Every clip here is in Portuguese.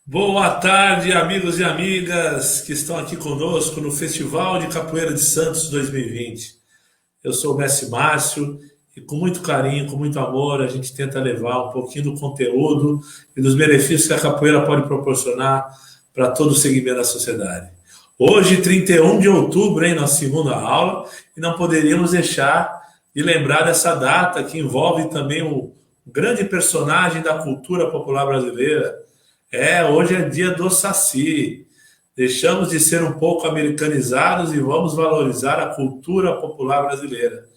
Boa tarde, amigos e amigas que estão aqui conosco no Festival de Capoeira de Santos 2020. Eu sou o Mestre Márcio e com muito carinho, com muito amor, a gente tenta levar um pouquinho do conteúdo e dos benefícios que a capoeira pode proporcionar para todo o segmento da sociedade. Hoje, 31 de outubro, hein, nossa segunda aula, e não poderíamos deixar de lembrar dessa data que envolve também o grande personagem da cultura popular brasileira. Hoje é dia do Saci. Deixamos de ser um pouco americanizados e vamos valorizar a cultura popular brasileira.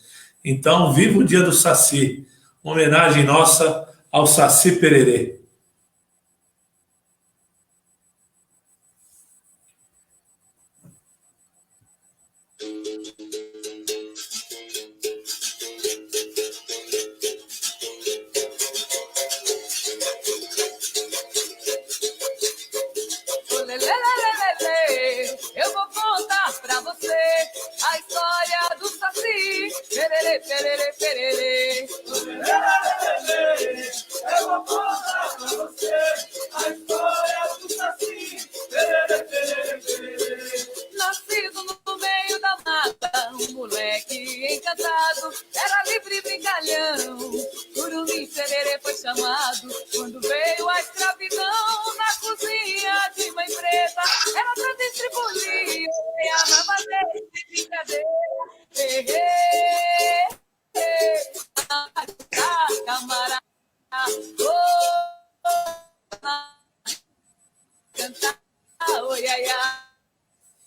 Então, viva o dia do Saci. Uma homenagem nossa ao Saci Pererê. Eu vou contar pra você a história do Saci. Pererê, pererê, pererê. Eu vou contar pra você a história do Saci. Pererê, pererê, pererê. Nascido no meio da mata, um moleque encantado, era livre e brincalhão. Curumim Pererê foi chamado quando veio a escravidão na cozinha de uma empresa. Era pra distribuir a nova lei de brincadeira. Camarada, cantar, oi, ai, ai.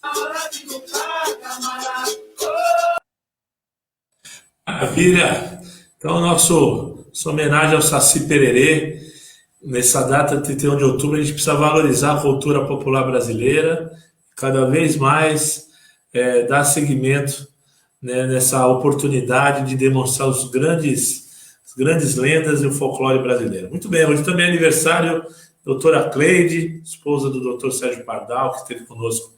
Hora de lutar, camarada. Maravilha! Então, nossa homenagem ao Saci Pererê. Nessa data, 31 de outubro, a gente precisa valorizar a cultura popular brasileira, cada vez mais dar seguimento, né, nessa oportunidade de demonstrar as grandes lendas e o folclore brasileiro. Muito bem, hoje também é aniversário da doutora Cleide, esposa do doutor Sérgio Pardal, que esteve conosco,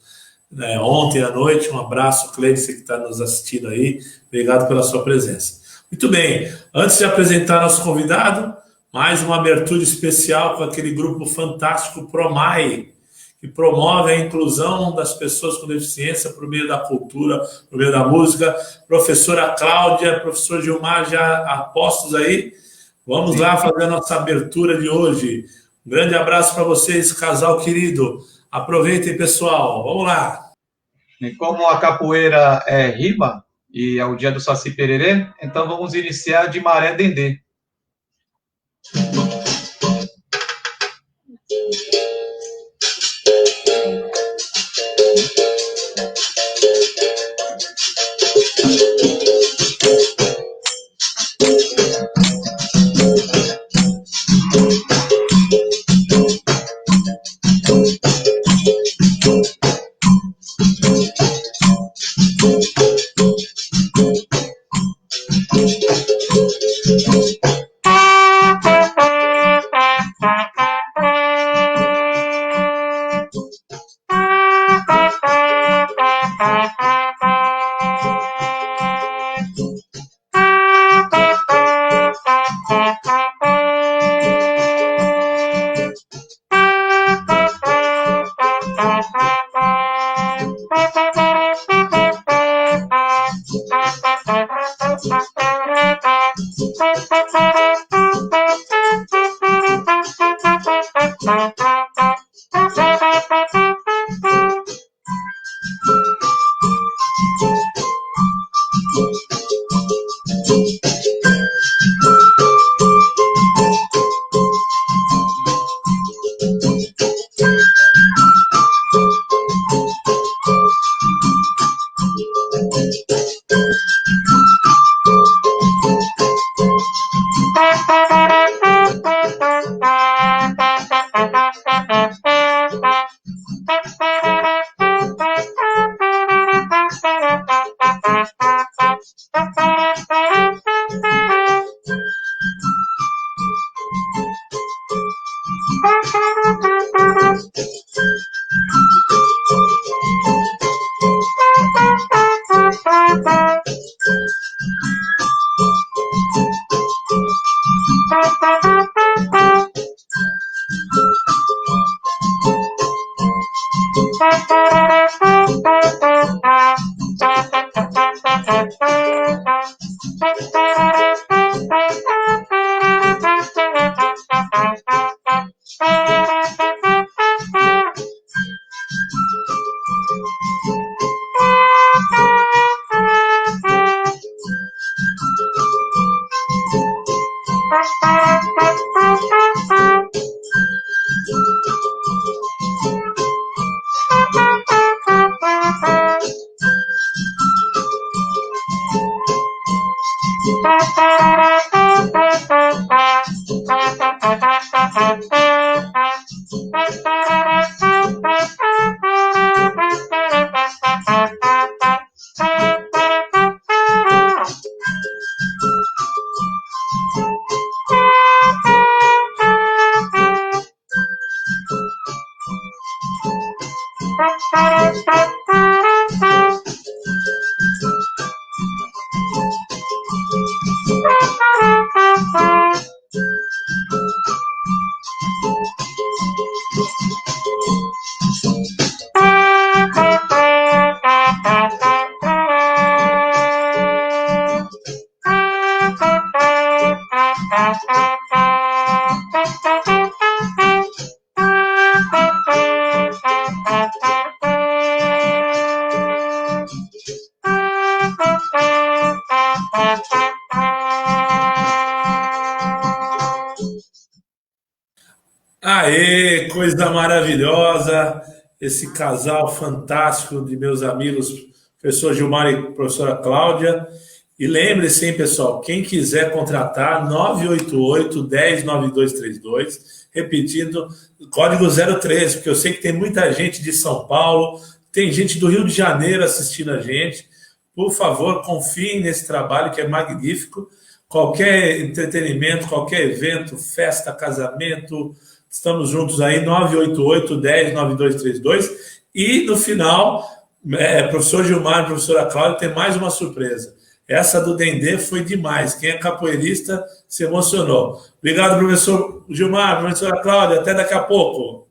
né, ontem à noite. Um abraço, Cleide, você que está nos assistindo aí. Obrigado pela sua presença. Muito bem, antes de apresentar nosso convidado, mais uma abertura especial com aquele grupo fantástico PROMAI, que promove a inclusão das pessoas com deficiência por meio da cultura, por meio da música. Professora Cláudia, professor Gilmar, já apostos aí? Vamos lá fazer a nossa abertura de hoje. Um grande abraço para vocês, casal querido. Aproveitem, pessoal. Vamos lá. E como a capoeira é rima, e é o dia do Saci Pererê, então vamos iniciar de Maré Dendê. Aê, coisa maravilhosa! Esse casal fantástico de meus amigos, professor Gilmar e professora Cláudia. E lembre-se, hein, pessoal, quem quiser contratar, 988-10-9232, repetindo, código 03, porque eu sei que tem muita gente de São Paulo, tem gente do Rio de Janeiro assistindo a gente. Por favor, confiem nesse trabalho que é magnífico. Qualquer entretenimento, qualquer evento, festa, casamento, estamos juntos aí, 988-10-9232. E no final, professor Gilmar e professora Cláudia tem mais uma surpresa. Essa do Dendê foi demais. Quem é capoeirista se emocionou. Obrigado, professor Gilmar, professora Cláudia. Até daqui a pouco.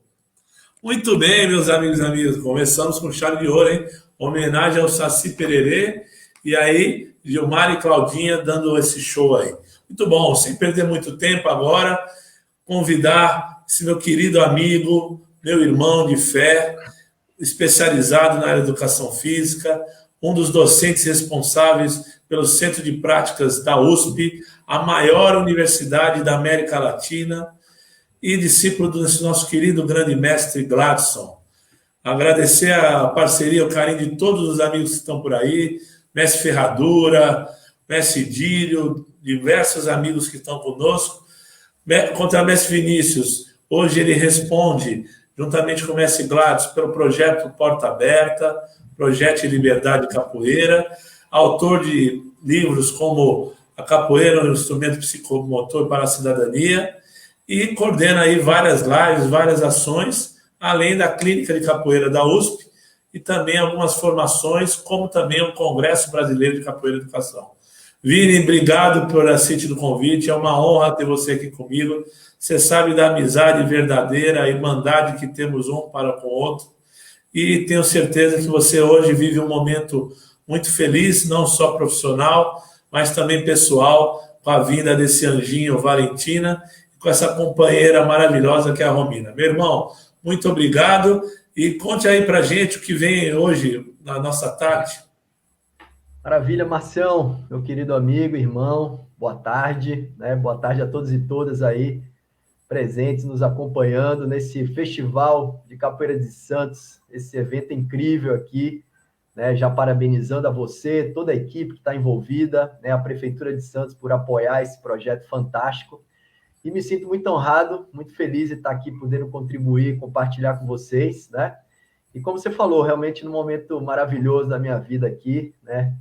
Muito bem, meus amigos e amigas. Começamos com chave de ouro, hein? Homenagem ao Saci Pererê. E aí, Gilmar e Claudinha dando esse show aí. Muito bom. Sem perder muito tempo agora, convidar esse meu querido amigo, meu irmão de fé, especializado na área de educação física, um dos docentes responsáveis pelo Centro de Práticas da USP, a maior universidade da América Latina, e discípulo do nosso querido grande mestre Gladson. Agradecer a parceria, o carinho de todos os amigos que estão por aí, mestre Ferradura, mestre Dírio, diversos amigos que estão conosco. Contra o mestre Vinícius, hoje ele responde, juntamente com o mestre Gladson, pelo projeto Porta Aberta, projeto de Liberdade Capoeira, autor de livros como A Capoeira, um instrumento psicomotor para a cidadania, e coordena aí várias lives, várias ações, além da Clínica de Capoeira da USP, e também algumas formações, como também o Congresso Brasileiro de Capoeira e Educação. Vini, obrigado por aceite do convite, é uma honra ter você aqui comigo. Você sabe da amizade verdadeira, a irmandade que temos um para com o outro, e tenho certeza que você hoje vive um momento muito feliz, não só profissional, mas também pessoal, com a vinda desse anjinho Valentina, e com essa companheira maravilhosa que é a Romina. Meu irmão, muito obrigado, e conte aí pra gente o que vem hoje na nossa tarde. Maravilha, Marcião, meu querido amigo, irmão, boa tarde, né? Boa tarde a todos e todas aí, presentes, nos acompanhando nesse Festival de Capoeira de Santos, esse evento incrível aqui, né? Já parabenizando a você, toda a equipe que está envolvida, né? A Prefeitura de Santos por apoiar esse projeto fantástico. E me sinto muito honrado, muito feliz de estar aqui podendo contribuir, compartilhar com vocês, né? E como você falou, realmente num momento maravilhoso da minha vida aqui, né?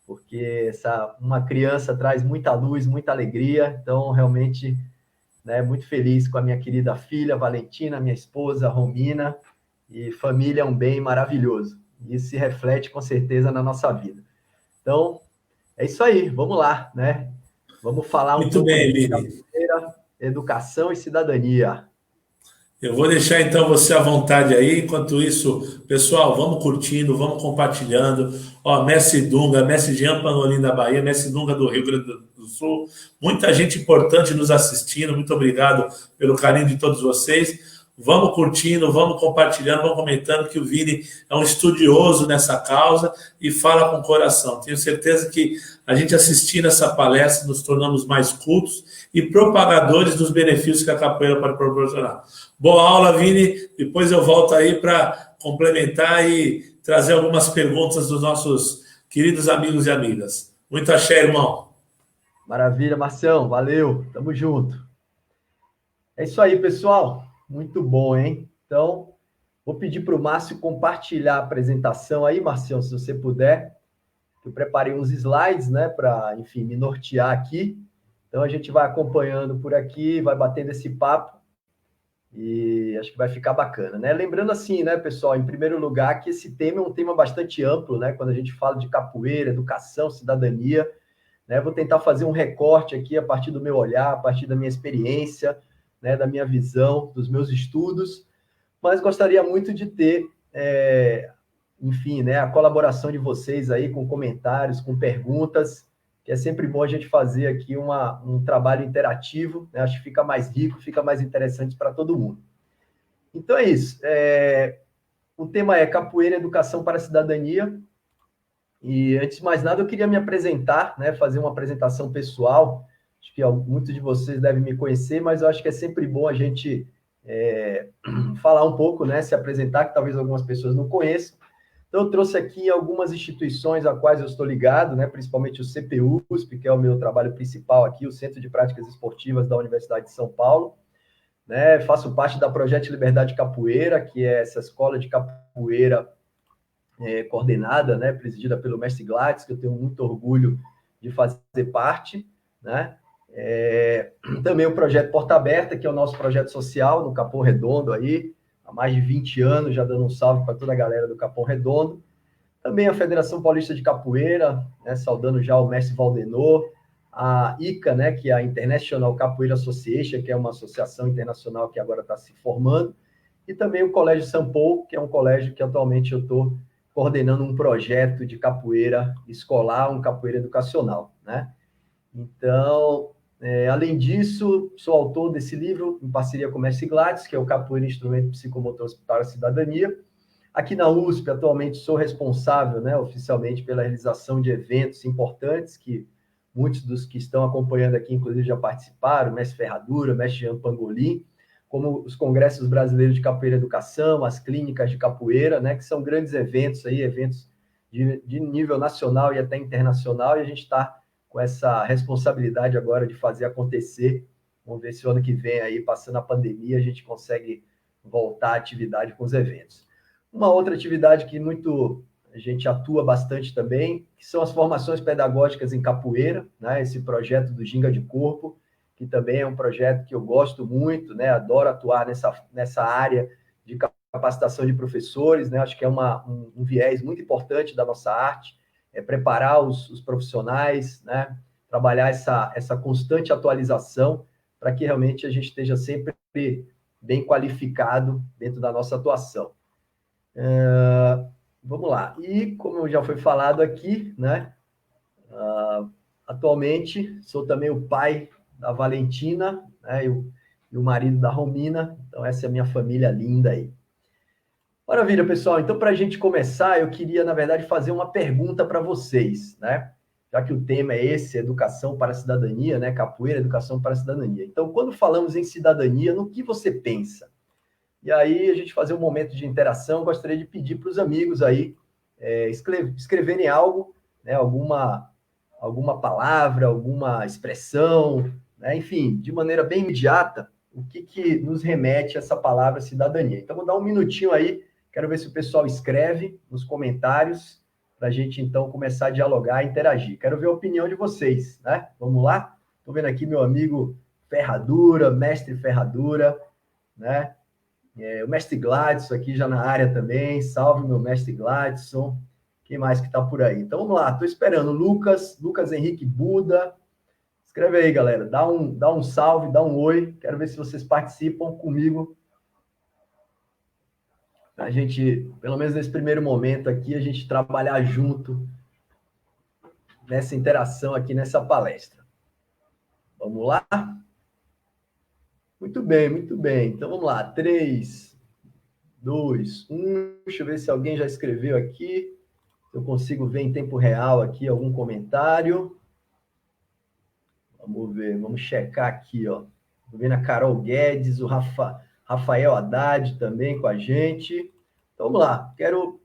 Porque uma criança traz muita luz, muita alegria, então realmente, né, muito feliz com a minha querida filha Valentina, minha esposa Romina, e família é um bem maravilhoso. Isso se reflete com certeza na nossa vida. Então, é isso aí, vamos lá, né? Vamos falar um pouco de capoeira, educação e cidadania. Eu vou deixar então você à vontade aí. Enquanto isso, pessoal, vamos curtindo, vamos compartilhando. Ó, Mestre Dunga, Mestre Jean Panolim da Bahia, Mestre Dunga do Rio Grande do Sul. Muita gente importante nos assistindo. Muito obrigado pelo carinho de todos vocês. Vamos curtindo, vamos compartilhando, vamos comentando que o Vini é um estudioso nessa causa e fala com o coração. Tenho certeza que a gente assistindo essa palestra nos tornamos mais cultos e propagadores dos benefícios que a capoeira pode proporcionar. Boa aula, Vini. Depois eu volto aí para complementar e trazer algumas perguntas dos nossos queridos amigos e amigas. Muito axé, irmão. Maravilha, Marcião. Valeu. Tamo junto. É isso aí, pessoal. Muito bom, hein? Então, vou pedir para o Márcio compartilhar a apresentação aí, Marcião, se você puder. Eu preparei uns slides, né, para, enfim, me nortear aqui. Então, a gente vai acompanhando por aqui, vai batendo esse papo e acho que vai ficar bacana, né? Lembrando assim, né, pessoal, em primeiro lugar, que esse tema é um tema bastante amplo, né? Quando a gente fala de capoeira, educação, cidadania, né? Vou tentar fazer um recorte aqui a partir do meu olhar, a partir da minha experiência, né, da minha visão, dos meus estudos, mas gostaria muito de ter, enfim, né, a colaboração de vocês aí com comentários, com perguntas, que é sempre bom a gente fazer aqui um trabalho interativo, né? Acho que fica mais rico, fica mais interessante para todo mundo. Então é isso. O tema é Capoeira e Educação para a Cidadania. E antes de mais nada, eu queria me apresentar, né, fazer uma apresentação pessoal. Acho que muitos de vocês devem me conhecer, mas eu acho que é sempre bom a gente falar um pouco, né, se apresentar, que talvez algumas pessoas não conheçam. Então, eu trouxe aqui algumas instituições a quais eu estou ligado, né, principalmente o CPUSP, que é o meu trabalho principal aqui, o Centro de Práticas Esportivas da Universidade de São Paulo. Né, faço parte da Projeto Liberdade Capoeira, que é essa escola de capoeira coordenada, né, presidida pelo mestre Gladys, que eu tenho muito orgulho de fazer parte, né? Também o projeto Porta Aberta, que é o nosso projeto social no Capão Redondo aí, há mais de 20 anos, já dando um salve para toda a galera do Capão Redondo. Também a Federação Paulista de Capoeira, né, saudando já o mestre Valdenor, a ICA, né, que é a International Capoeira Association, que é uma associação internacional que agora está se formando, e também o Colégio São Paulo, que é um colégio que atualmente eu estou coordenando um projeto de capoeira escolar, um capoeira educacional, né? Então, além disso, sou autor desse livro, em parceria com o mestre Gladys, que é o Capoeira Instrumento Psicomotor para a Cidadania. Aqui na USP, atualmente, sou responsável, né, oficialmente, pela realização de eventos importantes, que muitos dos que estão acompanhando aqui, inclusive, já participaram, mestre Ferradura, mestre Jean Pangolin, como os congressos brasileiros de capoeira e educação, as clínicas de capoeira, né, que são grandes eventos aí, eventos de nível nacional e até internacional, e a gente está com essa responsabilidade agora de fazer acontecer. Vamos ver se o ano que vem, aí, passando a pandemia, a gente consegue voltar à atividade com os eventos. Uma outra atividade que a gente atua bastante também, que são as formações pedagógicas em capoeira, né, esse projeto do Ginga de Corpo, que também é um projeto que eu gosto muito, né? Adoro atuar nessa área de capacitação de professores, né? Acho que é um viés muito importante da nossa arte, preparar os profissionais, né? Trabalhar essa constante atualização para que realmente a gente esteja sempre bem qualificado dentro da nossa atuação. Vamos lá. E, como já foi falado aqui, né? Atualmente, sou também o pai da Valentina, né, e o marido da Romina. Então, essa é a minha família linda aí. Maravilha, pessoal. Então, para a gente começar, eu queria, na verdade, fazer uma pergunta para vocês, né? Já que o tema é esse, educação para a cidadania, né? Capoeira, educação para a cidadania. Então, quando falamos em cidadania, no que você pensa? E aí, a gente fazer um momento de interação, gostaria de pedir para os amigos aí escreverem algo, né? Alguma palavra, alguma expressão, né? Enfim, de maneira bem imediata, o que nos remete a essa palavra cidadania. Então, vou dar um minutinho aí, quero ver se o pessoal escreve nos comentários, para a gente, então, começar a dialogar e interagir. Quero ver a opinião de vocês, né? Vamos lá? Estou vendo aqui meu amigo Ferradura, mestre Ferradura, né? O mestre Gladson aqui já na área também. Salve, meu mestre Gladson. Quem mais que está por aí? Então, vamos lá. Estou esperando. Lucas Henrique Buda. Escreve aí, galera. Dá um salve, dá um oi. Quero ver se vocês participam comigo. A gente, pelo menos nesse primeiro momento aqui, a gente trabalhar junto nessa interação aqui, nessa palestra. Vamos lá? Muito bem, muito bem. Então vamos lá. 3, 2, 1. Deixa eu ver se alguém já escreveu aqui. Se eu consigo ver em tempo real aqui algum comentário. Vamos ver, vamos checar aqui, ó. Tô vendo a Carol Guedes, o Rafael Haddad também com a gente. Então, vamos lá. Quero,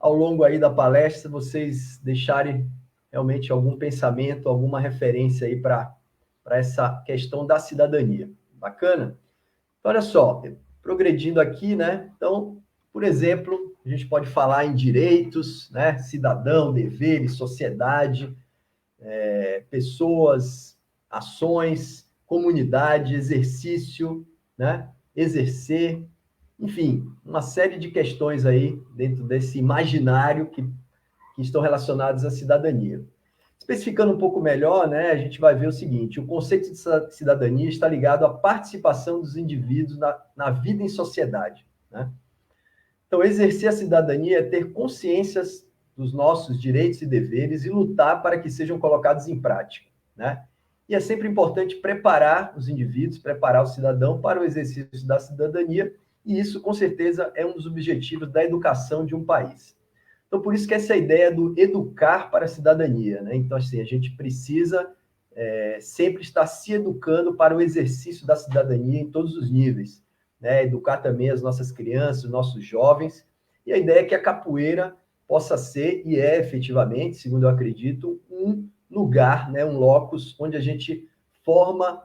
ao longo aí da palestra, vocês deixarem realmente algum pensamento, alguma referência aí para essa questão da cidadania. Bacana? Então, olha só, progredindo aqui, né? Então, por exemplo, a gente pode falar em direitos, né? Cidadão, deveres, sociedade, pessoas, ações, comunidade, exercício, né? Exercer, enfim, uma série de questões aí dentro desse imaginário que estão relacionados à cidadania. Especificando um pouco melhor, né, a gente vai ver o seguinte: o conceito de cidadania está ligado à participação dos indivíduos na vida em sociedade, né? Então, exercer a cidadania é ter consciências dos nossos direitos e deveres e lutar para que sejam colocados em prática, né? E é sempre importante preparar os indivíduos, preparar o cidadão para o exercício da cidadania, e isso, com certeza, é um dos objetivos da educação de um país. Então, por isso que essa ideia do educar para a cidadania, né? Então, assim, a gente precisa sempre estar se educando para o exercício da cidadania em todos os níveis, né? Educar também as nossas crianças, os nossos jovens, e a ideia é que a capoeira possa ser, e é efetivamente, segundo eu acredito, um lugar, né? Um locus onde a gente forma,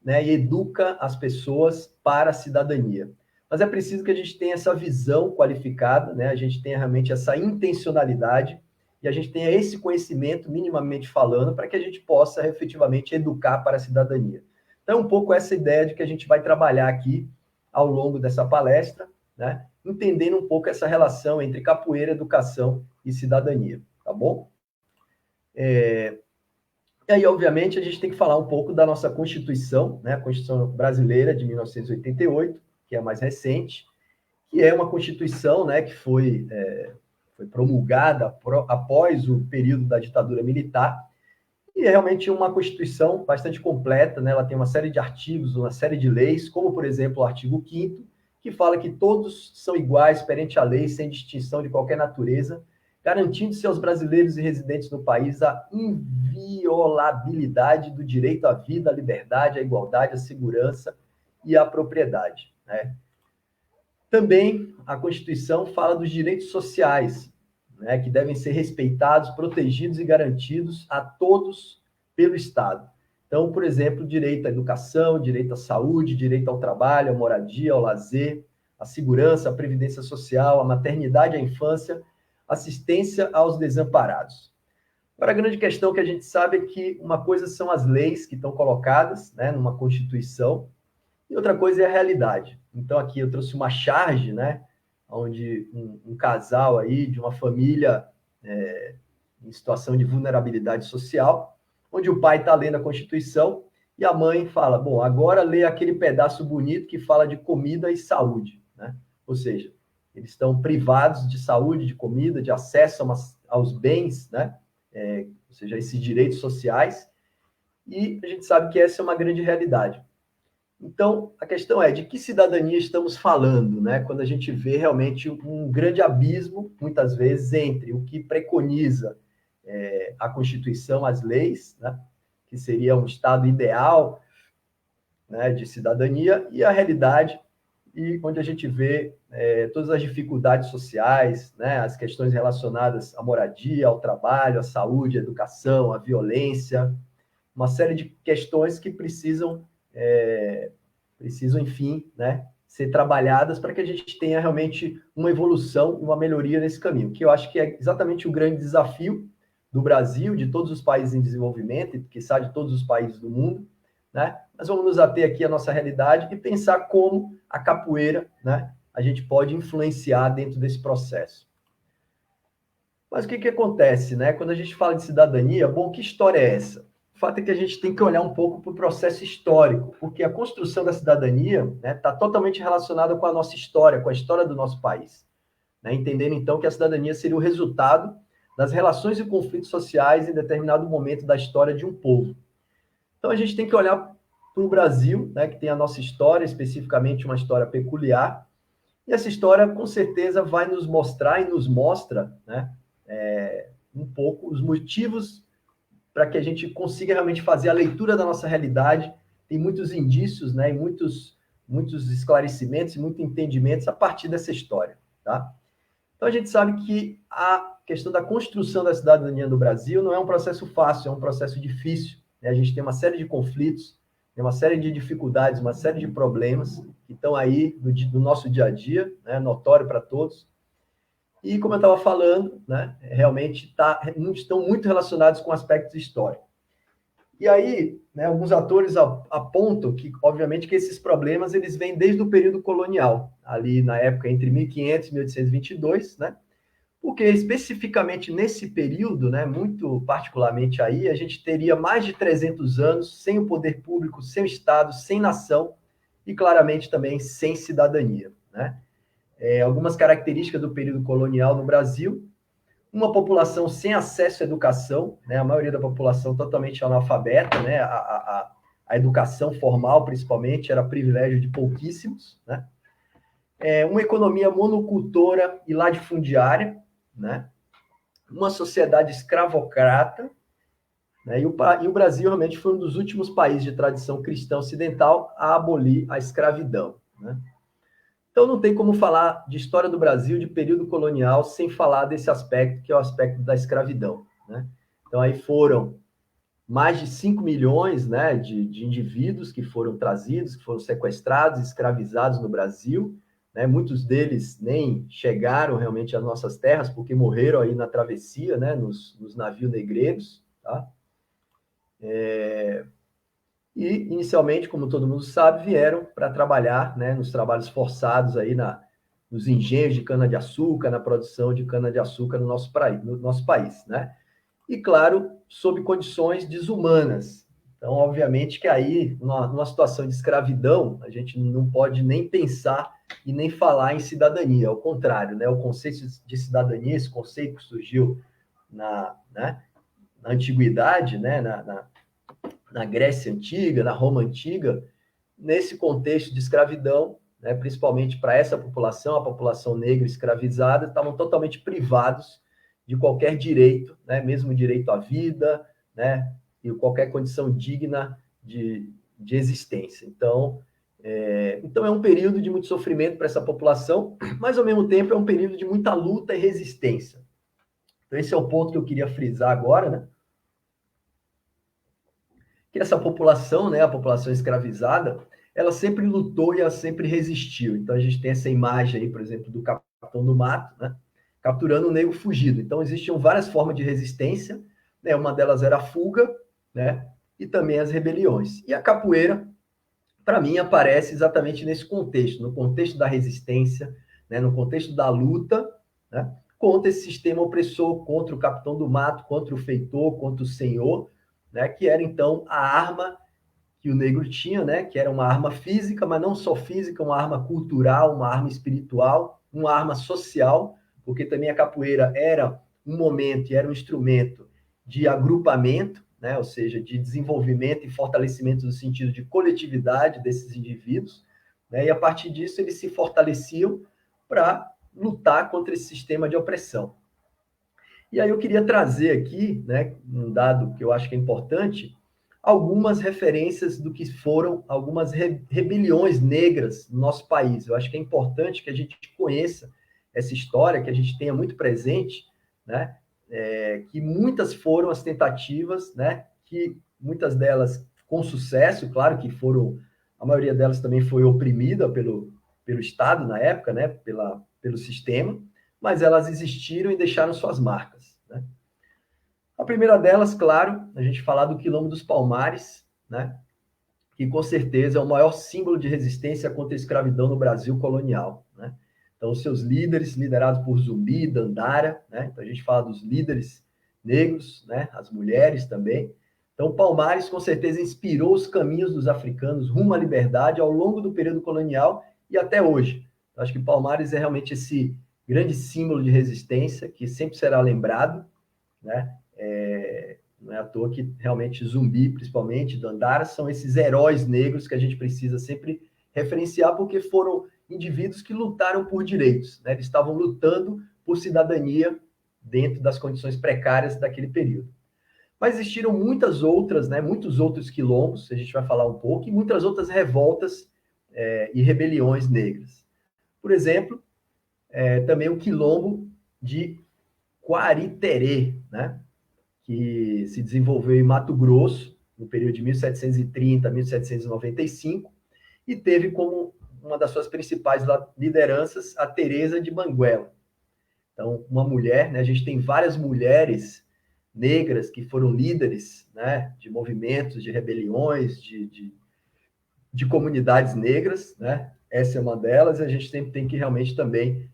né? E educa as pessoas para a cidadania. Mas é preciso que a gente tenha essa visão qualificada, né? A gente tenha realmente essa intencionalidade e a gente tenha esse conhecimento, minimamente falando, para que a gente possa efetivamente educar para a cidadania. Então, é um pouco essa ideia de que a gente vai trabalhar aqui ao longo dessa palestra, né? Entendendo um pouco essa relação entre capoeira, educação e cidadania, tá bom? E aí, obviamente, a gente tem que falar um pouco da nossa Constituição, né? A Constituição Brasileira de 1988, que é a mais recente, que é uma Constituição, né, que foi promulgada após o período da ditadura militar, e é realmente uma Constituição bastante completa, né? Ela tem uma série de artigos, uma série de leis, como, por exemplo, o artigo 5º, que fala que todos são iguais perante a lei, sem distinção de qualquer natureza, garantindo-se aos brasileiros e residentes no país a inviolabilidade do direito à vida, à liberdade, à igualdade, à segurança e à propriedade, né? Também a Constituição fala dos direitos sociais, né, que devem ser respeitados, protegidos e garantidos a todos pelo Estado. Então, por exemplo, direito à educação, direito à saúde, direito ao trabalho, à moradia, ao lazer, à segurança, à previdência social, à maternidade, à infância, assistência aos desamparados. Agora, a grande questão que a gente sabe é que uma coisa são as leis que estão colocadas, né, numa Constituição, e outra coisa é a realidade. Então, aqui eu trouxe uma charge, né, onde um casal aí de uma família em situação de vulnerabilidade social, onde o pai está lendo a Constituição e a mãe fala, bom, agora lê aquele pedaço bonito que fala de comida e saúde, né? Ou seja, eles estão privados de saúde, de comida, de acesso aos bens, né? Ou seja, esses direitos sociais, e a gente sabe que essa é uma grande realidade. Então, a questão é de que cidadania estamos falando, né? Quando a gente vê realmente um grande abismo, muitas vezes, entre o que preconiza a Constituição, as leis, né? Que seria um estado ideal, né, de cidadania, e a realidade, e onde a gente vê todas as dificuldades sociais, né? As questões relacionadas à moradia, ao trabalho, à saúde, à educação, à violência, uma série de questões que precisam, enfim, né, ser trabalhadas para que a gente tenha realmente uma evolução, uma melhoria nesse caminho, que eu acho que é exatamente o grande desafio do Brasil, de todos os países em desenvolvimento, e quiçá de todos os países do mundo, né? Mas vamos nos ater aqui à nossa realidade e pensar como a capoeira, né, a gente pode influenciar dentro desse processo. Mas o que acontece, né? Quando a gente fala de cidadania, bom, que história é essa? O fato é que a gente tem que olhar um pouco para o processo histórico, porque a construção da cidadania está totalmente relacionada com a nossa história, com a história do nosso país, né? Entendendo, então, que a cidadania seria o resultado das relações e conflitos sociais em determinado momento da história de um povo. Então, a gente tem que olhar para o Brasil, né, que tem a nossa história, especificamente uma história peculiar, e essa história, com certeza, vai nos mostrar e nos mostra, né, um pouco os motivos para que a gente consiga realmente fazer a leitura da nossa realidade. Tem muitos indícios, né, e muitos esclarecimentos e muitos entendimentos a partir dessa história, tá? Então, a gente sabe que a questão da construção da cidadania no Brasil não é um processo fácil, é um processo difícil, né? A gente tem uma série de conflitos, tem uma série de dificuldades, uma série de problemas que estão aí no nosso dia a dia, né, notório para todos. E, como eu estava falando, né, realmente estão muito relacionados com aspectos históricos. E aí, né, alguns autores apontam que, obviamente, que esses problemas eles vêm desde o período colonial, ali na época entre 1500 e 1822, né? Porque especificamente nesse período, né, muito particularmente aí, a gente teria mais de 300 anos sem o poder público, sem o Estado, sem nação e claramente também sem cidadania, né? Algumas características do período colonial no Brasil: uma população sem acesso à educação, né? A maioria da população totalmente analfabeta, né? A educação formal, principalmente, era privilégio de pouquíssimos, né? Uma economia monocultora e latifundiária, né? Uma sociedade escravocrata, né? E o Brasil realmente foi um dos últimos países de tradição cristã ocidental a abolir a escravidão, né? Então, não tem como falar de história do Brasil, de período colonial, sem falar desse aspecto, que é o aspecto da escravidão, né? Então, aí foram mais de 5 milhões, né, de indivíduos que foram trazidos, que foram sequestrados, escravizados no Brasil, né? Muitos deles nem chegaram realmente às nossas terras, porque morreram aí na travessia, né, nos navios negreiros, tá? E, inicialmente, como todo mundo sabe, vieram para trabalhar, né, nos trabalhos forçados aí nos engenhos de cana-de-açúcar, na produção de cana-de-açúcar no nosso país, né? E, claro, sob condições desumanas. Então, obviamente que aí, numa situação de escravidão, a gente não pode nem pensar e nem falar em cidadania. Ao contrário, né? O conceito de cidadania, esse conceito que surgiu né, na antiguidade, né, na Grécia Antiga, na Roma Antiga, nesse contexto de escravidão, né, principalmente para essa população, a população negra escravizada, estavam totalmente privados de qualquer direito, né, mesmo direito à vida, né, e qualquer condição digna de existência. Então, é um período de muito sofrimento para essa população, mas, ao mesmo tempo, é um período de muita luta e resistência. Então, esse é o ponto que eu queria frisar agora, né? Que essa população, né, a população escravizada, ela sempre lutou e ela sempre resistiu. Então, a gente tem essa imagem aí, por exemplo, do Capitão do Mato, né, capturando um negro fugido. Então, existiam várias formas de resistência, né, uma delas era a fuga, né, e também as rebeliões. E a capoeira, para mim, aparece exatamente nesse contexto, no contexto da resistência, né, no contexto da luta, né, contra esse sistema opressor, contra o Capitão do Mato, contra o feitor, contra o senhor, né, que era, então, a arma que o negro tinha, né, que era uma arma física, mas não só física, uma arma cultural, uma arma espiritual, uma arma social, porque também a capoeira era um momento e era um instrumento de agrupamento, né, ou seja, de desenvolvimento e fortalecimento no sentido de coletividade desses indivíduos, né, e a partir disso eles se fortaleciam para lutar contra esse sistema de opressão. E aí eu queria trazer aqui, né, um dado que eu acho que é importante, algumas referências do que foram algumas rebeliões negras no nosso país. Eu acho que é importante que a gente conheça essa história, que a gente tenha muito presente, né, que muitas foram as tentativas, né, que muitas delas com sucesso, claro que foram, a maioria delas também foi oprimida pelo Estado na época, né, pelo sistema, mas elas existiram e deixaram suas marcas, né? A primeira delas, claro, a gente falar do Quilombo dos Palmares, né, que com certeza é o maior símbolo de resistência contra a escravidão no Brasil colonial, né? Então, seus líderes, liderados por Zumbi, Dandara, né? Então, a gente fala dos líderes negros, né? As mulheres também. Então, Palmares, com certeza, inspirou os caminhos dos africanos rumo à liberdade ao longo do período colonial e até hoje. Eu acho que Palmares é realmente esse grande símbolo de resistência que sempre será lembrado, né? Não é à toa que realmente Zumbi, principalmente, Dandara, são esses heróis negros que a gente precisa sempre referenciar, porque foram indivíduos que lutaram por direitos, né? Eles estavam lutando por cidadania dentro das condições precárias daquele período. Mas existiram muitas outras, né? Muitos outros quilombos, a gente vai falar um pouco, e muitas outras revoltas e rebeliões negras. Por exemplo, também o quilombo de Quariterê, né? Que se desenvolveu em Mato Grosso, no período de 1730 a 1795, e teve como uma das suas principais lideranças a Teresa de Banguela. Então, uma mulher, né, a gente tem várias mulheres negras que foram líderes, né, de movimentos, de rebeliões, de comunidades negras, né? Essa é uma delas, e a gente sempre tem que realmente também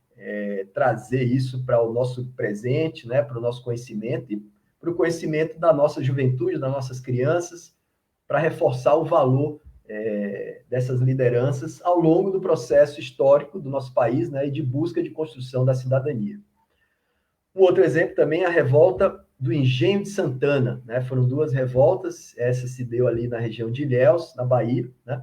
trazer isso para o nosso presente, né, para o nosso conhecimento e para o conhecimento da nossa juventude, das nossas crianças, para reforçar o valor dessas lideranças ao longo do processo histórico do nosso país, né, e de busca de construção da cidadania. Um outro exemplo também é a revolta do Engenho de Santana, né? Foram duas revoltas, essa se deu ali na região de Ilhéus, na Bahia, né?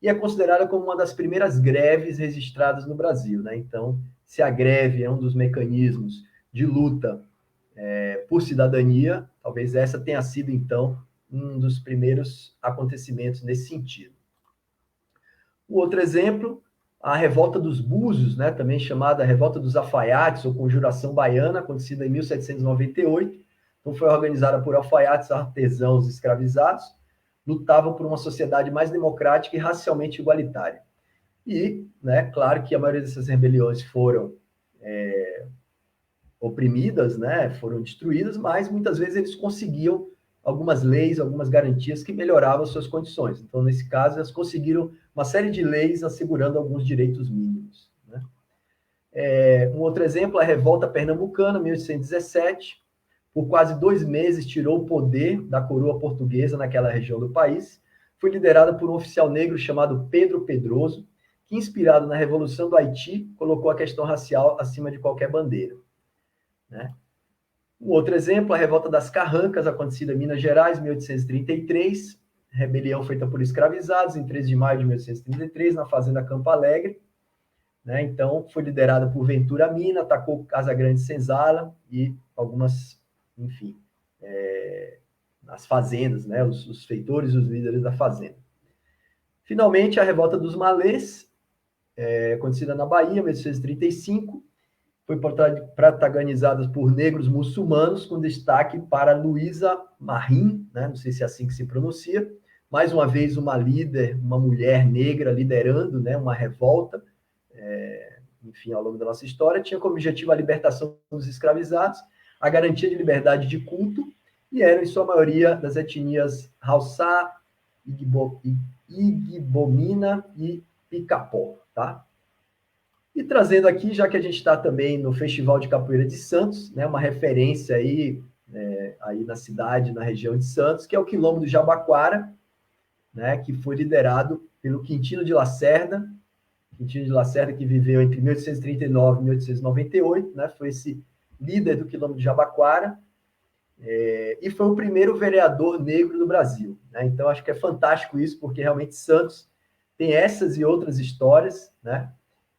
E é considerada como uma das primeiras greves registradas no Brasil, né? Então, se a greve é um dos mecanismos de luta por cidadania, talvez essa tenha sido, então, um dos primeiros acontecimentos nesse sentido. O outro exemplo, a Revolta dos Búzios, né, também chamada Revolta dos Alfaiates, ou Conjuração Baiana, acontecida em 1798. Então, foi organizada por alfaiates, artesãos escravizados, lutavam por uma sociedade mais democrática e racialmente igualitária. E, né, claro que a maioria dessas rebeliões foram oprimidas, né, foram destruídas, mas muitas vezes eles conseguiam algumas leis, algumas garantias que melhoravam suas condições. Então, nesse caso, elas conseguiram uma série de leis assegurando alguns direitos mínimos, né? Um outro exemplo, a Revolta Pernambucana, 1817, por quase 2 meses tirou o poder da coroa portuguesa naquela região do país. Foi liderada por um oficial negro chamado Pedro Pedroso, que, inspirado na Revolução do Haiti, colocou a questão racial acima de qualquer bandeira, né? Um outro exemplo, a Revolta das Carrancas, acontecida em Minas Gerais, 1833, rebelião feita por escravizados, em 13 de maio de 1833, na fazenda Campo Alegre, né? Então, foi liderada por Ventura Mina, atacou Casa Grande Senzala e algumas, enfim, as fazendas, né? Os feitores e os líderes da fazenda. Finalmente, a Revolta dos Malês, acontecida na Bahia, 1835, foi protagonizada por negros muçulmanos, com destaque para Luísa Marim, né? Não sei se é assim que se pronuncia, mais uma vez uma líder, uma mulher negra liderando, né, uma revolta, enfim, ao longo da nossa história, tinha como objetivo a libertação dos escravizados, a garantia de liberdade de culto, e eram, em sua maioria, das etnias Haussá, Igbomina e Picapó, tá? E trazendo aqui, já que a gente está também no Festival de Capoeira de Santos, né, uma referência aí, aí na cidade, na região de Santos, que é o Quilombo do Jabaquara, né, que foi liderado pelo Quintino de Lacerda, que viveu entre 1839 e 1898, né, foi esse líder do Quilombo do Jabaquara, e foi o primeiro vereador negro do Brasil, né? Então, acho que é fantástico isso, porque realmente Santos tem essas e outras histórias, né,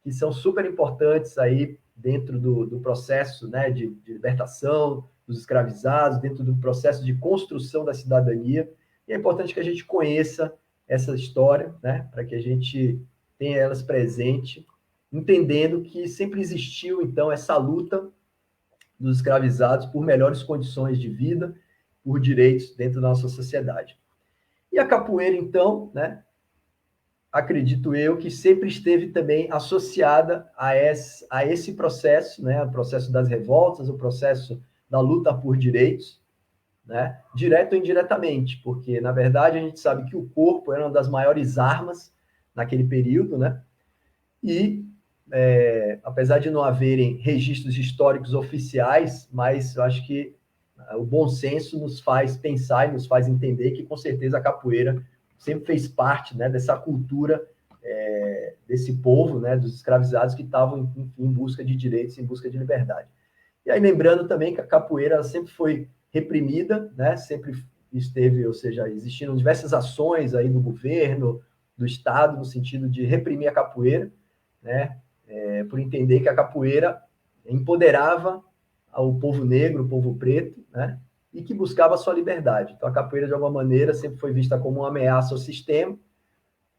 que são super importantes aí dentro do processo, né, de libertação dos escravizados, dentro do processo de construção da cidadania. E é importante que a gente conheça essa história, né, para que a gente tenha elas presente, entendendo que sempre existiu, então, essa luta dos escravizados por melhores condições de vida, por direitos dentro da nossa sociedade. E a capoeira, então, né, acredito eu, que sempre esteve também associada a esse processo, né, o processo das revoltas, o processo da luta por direitos, né, direto ou indiretamente, porque, na verdade, a gente sabe que o corpo era uma das maiores armas naquele período, né, e, apesar de não haverem registros históricos oficiais, mas eu acho que o bom senso nos faz pensar e nos faz entender que, com certeza, a capoeira sempre fez parte, né, dessa cultura desse povo, né, dos escravizados que estavam em busca de direitos, em busca de liberdade. E aí, lembrando também que a capoeira sempre foi reprimida, né? Sempre esteve, ou seja, existiram diversas ações aí do governo, do Estado, no sentido de reprimir a capoeira, né? Por entender que a capoeira empoderava o povo negro, o povo preto, né? E que buscava a sua liberdade. Então, a capoeira, de alguma maneira, sempre foi vista como uma ameaça ao sistema.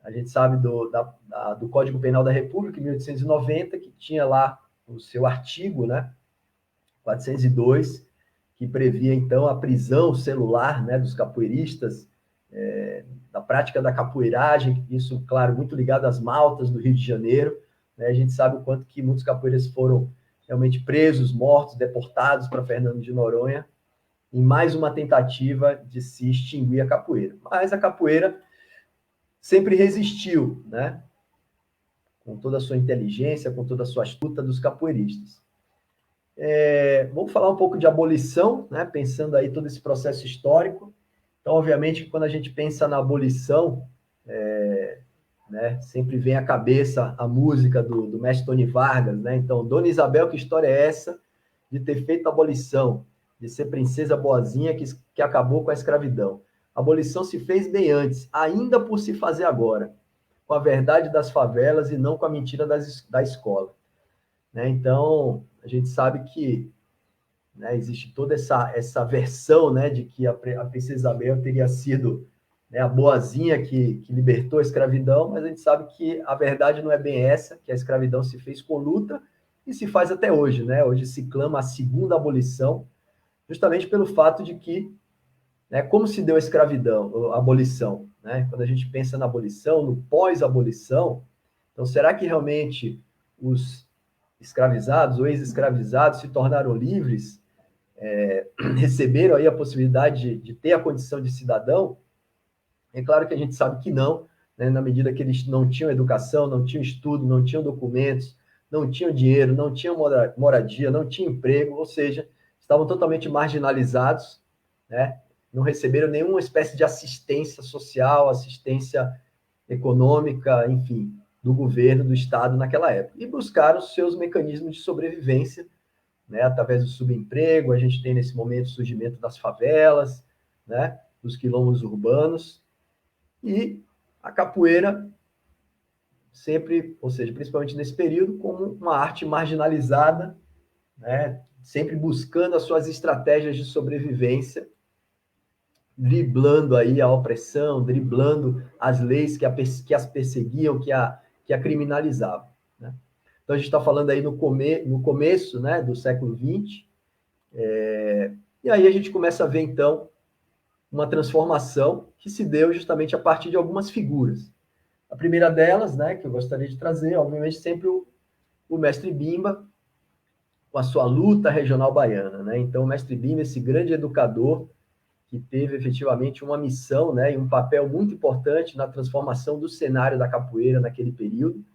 A gente sabe do Código Penal da República, em 1890, que tinha lá o seu artigo, né? 402, que previa, então, a prisão celular, né, dos capoeiristas, da prática da capoeiragem, isso, claro, muito ligado às maltas do Rio de Janeiro, né? A gente sabe o quanto que muitos capoeiristas foram realmente presos, mortos, deportados para Fernando de Noronha, em mais uma tentativa de se extinguir a capoeira. Mas a capoeira sempre resistiu, né? Com toda a sua inteligência, com toda a sua astuta dos capoeiristas. Vamos falar um pouco de abolição, né? Pensando aí todo esse processo histórico. Então, obviamente, quando a gente pensa na abolição, né, sempre vem à cabeça a música do mestre Tony Vargas, né? Então, Dona Isabel, que história é essa de ter feito a abolição, de ser princesa boazinha que acabou com a escravidão? A abolição se fez bem antes, ainda por se fazer agora, com a verdade das favelas e não com a mentira da escola, né? Então, a gente sabe que, né, existe toda essa versão, né, de que a princesa Isabel teria sido, né, a boazinha que libertou a escravidão, mas a gente sabe que a verdade não é bem essa, que a escravidão se fez com luta e se faz até hoje, né? Hoje se clama a segunda abolição, justamente pelo fato de que, né, como se deu a escravidão, a abolição, né? Quando a gente pensa na abolição, no pós-abolição, então será que realmente os escravizados ou ex-escravizados se tornaram livres, receberam aí a possibilidade de ter a condição de cidadão? É claro que a gente sabe que não, né, na medida que eles não tinham educação, não tinham estudo, não tinham documentos, não tinham dinheiro, não tinham moradia, não tinham emprego, ou seja, estavam totalmente marginalizados, né? Não receberam nenhuma espécie de assistência social, assistência econômica, enfim, do governo, do Estado naquela época. E buscaram os seus mecanismos de sobrevivência, né, através do subemprego. A gente tem nesse momento o surgimento das favelas, né, dos quilombos urbanos, e a capoeira sempre, ou seja, principalmente nesse período, como uma arte marginalizada, né, sempre buscando as suas estratégias de sobrevivência, driblando aí a opressão, driblando as leis que as perseguiam, que a criminalizavam, né? Então, a gente está falando aí no começo, né, do século XX, e aí a gente começa a ver, então, uma transformação que se deu justamente a partir de algumas figuras. A primeira delas, né, que eu gostaria de trazer, obviamente, sempre o Mestre Bimba, com a sua luta regional baiana, né? Então, o Mestre Bimba, esse grande educador, que teve efetivamente uma missão, né, e um papel muito importante na transformação do cenário da capoeira naquele período,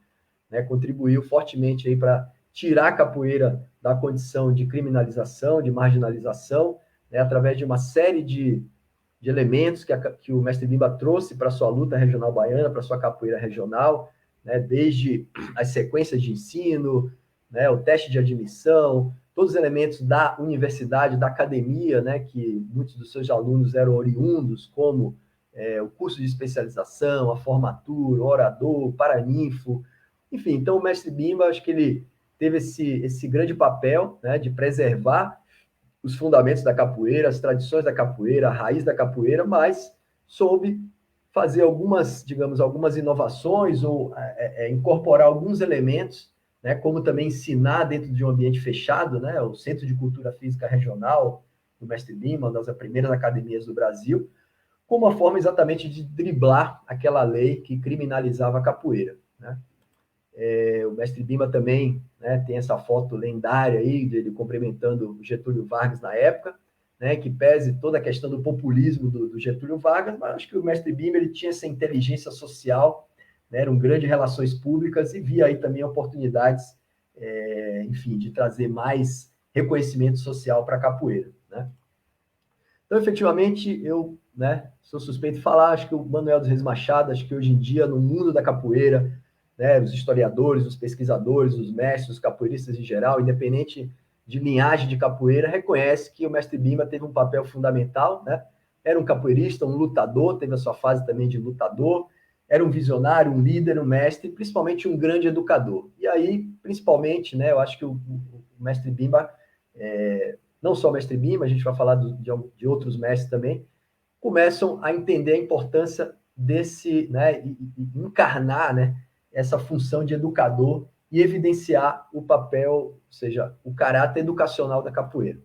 né, contribuiu fortemente aí para tirar a capoeira da condição de criminalização, de marginalização, né, através de uma série de elementos que o Mestre Bimba trouxe para a sua luta regional baiana, para a sua capoeira regional, né, desde as sequências de ensino, né, o teste de admissão, todos os elementos da universidade, da academia, né, que muitos dos seus alunos eram oriundos, como o curso de especialização, a formatura, o orador, o paraninfo, enfim. Então, o Mestre Bimba, acho que ele teve esse grande papel, né, de preservar os fundamentos da capoeira, as tradições da capoeira, a raiz da capoeira, mas soube fazer algumas inovações ou incorporar alguns elementos, né, como também ensinar dentro de um ambiente fechado, né, o Centro de Cultura Física Regional do Mestre Bimba, uma das primeiras academias do Brasil, como uma forma exatamente de driblar aquela lei que criminalizava a capoeira, né? O Mestre Bimba também, né, tem essa foto lendária aí, dele cumprimentando o Getúlio Vargas na época, né, que pese toda a questão do populismo do Getúlio Vargas, mas acho que o Mestre Bimba ele tinha essa inteligência social, né, era um grande relações públicas e via aí também oportunidades, enfim, de trazer mais reconhecimento social para a capoeira, né? Então, efetivamente, eu, né, sou suspeito de falar, acho que o Manuel dos Reis Machado, acho que hoje em dia, no mundo da capoeira, né, os historiadores, os pesquisadores, os mestres, os capoeiristas em geral, independente de linhagem de capoeira reconhece que o mestre Bimba teve um papel fundamental, né? Era um capoeirista, um lutador, teve a sua fase também de lutador, era um visionário, um líder, um mestre, principalmente um grande educador. E aí, principalmente, né, eu acho que o mestre Bimba, não só o mestre Bimba, a gente vai falar de outros mestres também, começam a entender a importância desse, né, e encarnar, né, essa função de educador e evidenciar o papel, ou seja, o caráter educacional da capoeira.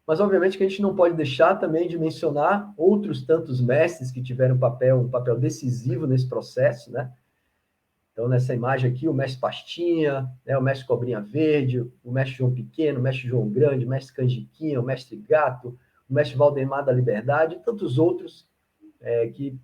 Mas, obviamente, que a gente não pode deixar também de mencionar outros tantos mestres que tiveram um papel decisivo nesse processo, né? Então, nessa imagem aqui, o mestre Pastinha, né, o mestre Cobrinha Verde, o mestre João Pequeno, o mestre João Grande, o mestre Canjiquinha, o mestre Gato, o mestre Valdemar da Liberdade, e tantos outros que,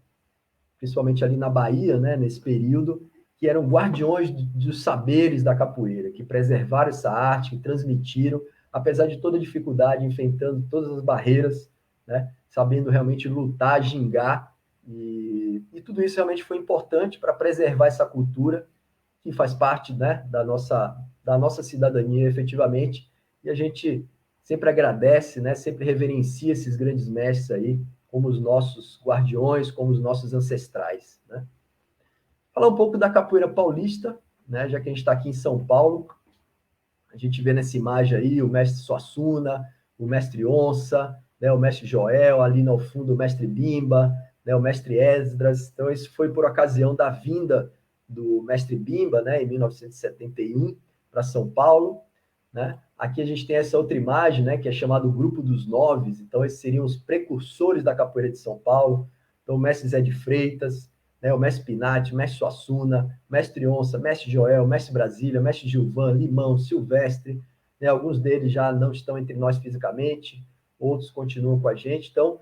principalmente ali na Bahia, né, nesse período, que eram guardiões dos saberes da capoeira, que preservaram essa arte, que transmitiram, apesar de toda a dificuldade, enfrentando todas as barreiras, né, sabendo realmente lutar, gingar, e tudo isso realmente foi importante para preservar essa cultura, que faz parte, né, da nossa cidadania, efetivamente, e a gente sempre agradece, né, sempre reverencia esses grandes mestres aí, como os nossos guardiões, como os nossos ancestrais, né. Falar um pouco da capoeira paulista, né, já que a gente está aqui em São Paulo, a gente vê nessa imagem aí o mestre Suassuna, o mestre Onça, né, o mestre Joel, ali no fundo o mestre Bimba, né, o mestre Esdras. Então, isso foi por ocasião da vinda do mestre Bimba, né, em 1971, para São Paulo, né? Aqui a gente tem essa outra imagem, né, que é chamado Grupo dos Noves. Então, esses seriam os precursores da capoeira de São Paulo. Então, o mestre Zé de Freitas, né, o mestre Pinati, o mestre Suassuna, mestre Onça, mestre Joel, mestre Brasília, mestre Gilvan, Limão, Silvestre, né, alguns deles já não estão entre nós fisicamente, outros continuam com a gente, então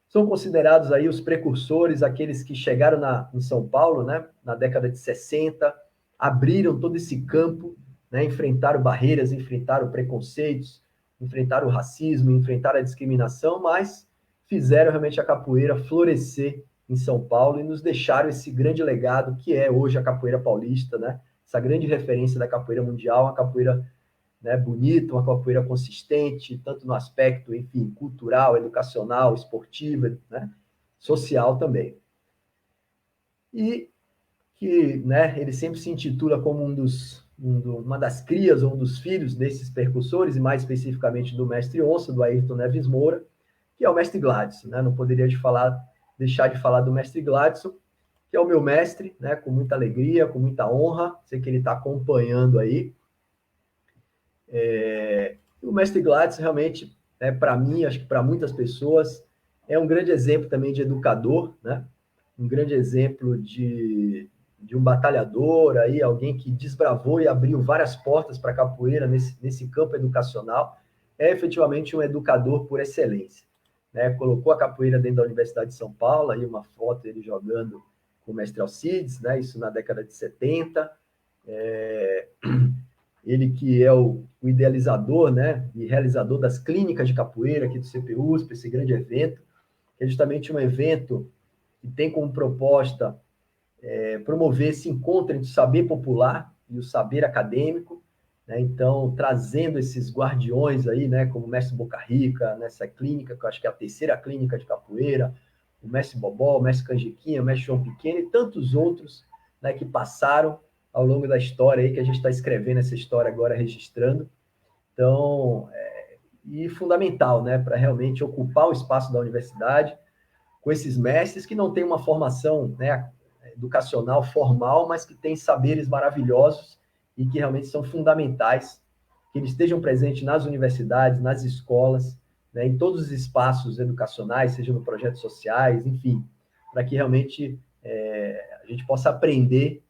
são considerados aí os precursores, aqueles que chegaram em São Paulo, né, na década de 60, abriram todo esse campo, né, enfrentaram barreiras, enfrentaram preconceitos, enfrentaram o racismo, enfrentaram a discriminação, mas fizeram realmente a capoeira florescer em São Paulo e nos deixaram esse grande legado que é hoje a capoeira paulista, né? Essa grande referência da capoeira mundial, uma capoeira, né, bonita, uma capoeira consistente, tanto no aspecto, enfim, cultural, educacional, esportivo, né, social também. E que, né, ele sempre se intitula como uma das crias ou um dos filhos desses percussores, e mais especificamente do mestre Onça, do Ayrton Neves Moura, que é o mestre Gladson, né? Não poderia deixar de falar do mestre Gladson, que é o meu mestre, né, com muita alegria, com muita honra, sei que ele está acompanhando aí. O mestre Gladson realmente, né, para mim, acho que para muitas pessoas, é um grande exemplo também de educador, né? Um grande exemplo de um batalhador, aí, alguém que desbravou e abriu várias portas para a capoeira nesse campo educacional, é efetivamente um educador por excelência. Né, colocou a capoeira dentro da Universidade de São Paulo, aí uma foto dele jogando com o mestre Alcides, né, isso na década de 70. Ele que é o idealizador, né, e realizador das clínicas de capoeira aqui do CPUSP, esse grande evento, que é justamente um evento que tem como proposta promover esse encontro entre o saber popular e o saber acadêmico, né? Então, trazendo esses guardiões aí, né, como o mestre Boca Rica, nessa clínica, que eu acho que é a terceira clínica de capoeira, o mestre Bobó, o mestre Canjiquinha, o mestre João Pequeno e tantos outros, né, que passaram ao longo da história aí, que a gente está escrevendo essa história agora, registrando. Então, e fundamental, né, para realmente ocupar o espaço da universidade com esses mestres que não têm uma formação, né, educacional formal, mas que têm saberes maravilhosos e que realmente são fundamentais, que eles estejam presentes nas universidades, nas escolas, né, em todos os espaços educacionais, seja no projetos sociais, enfim, para que realmente a gente possa aprender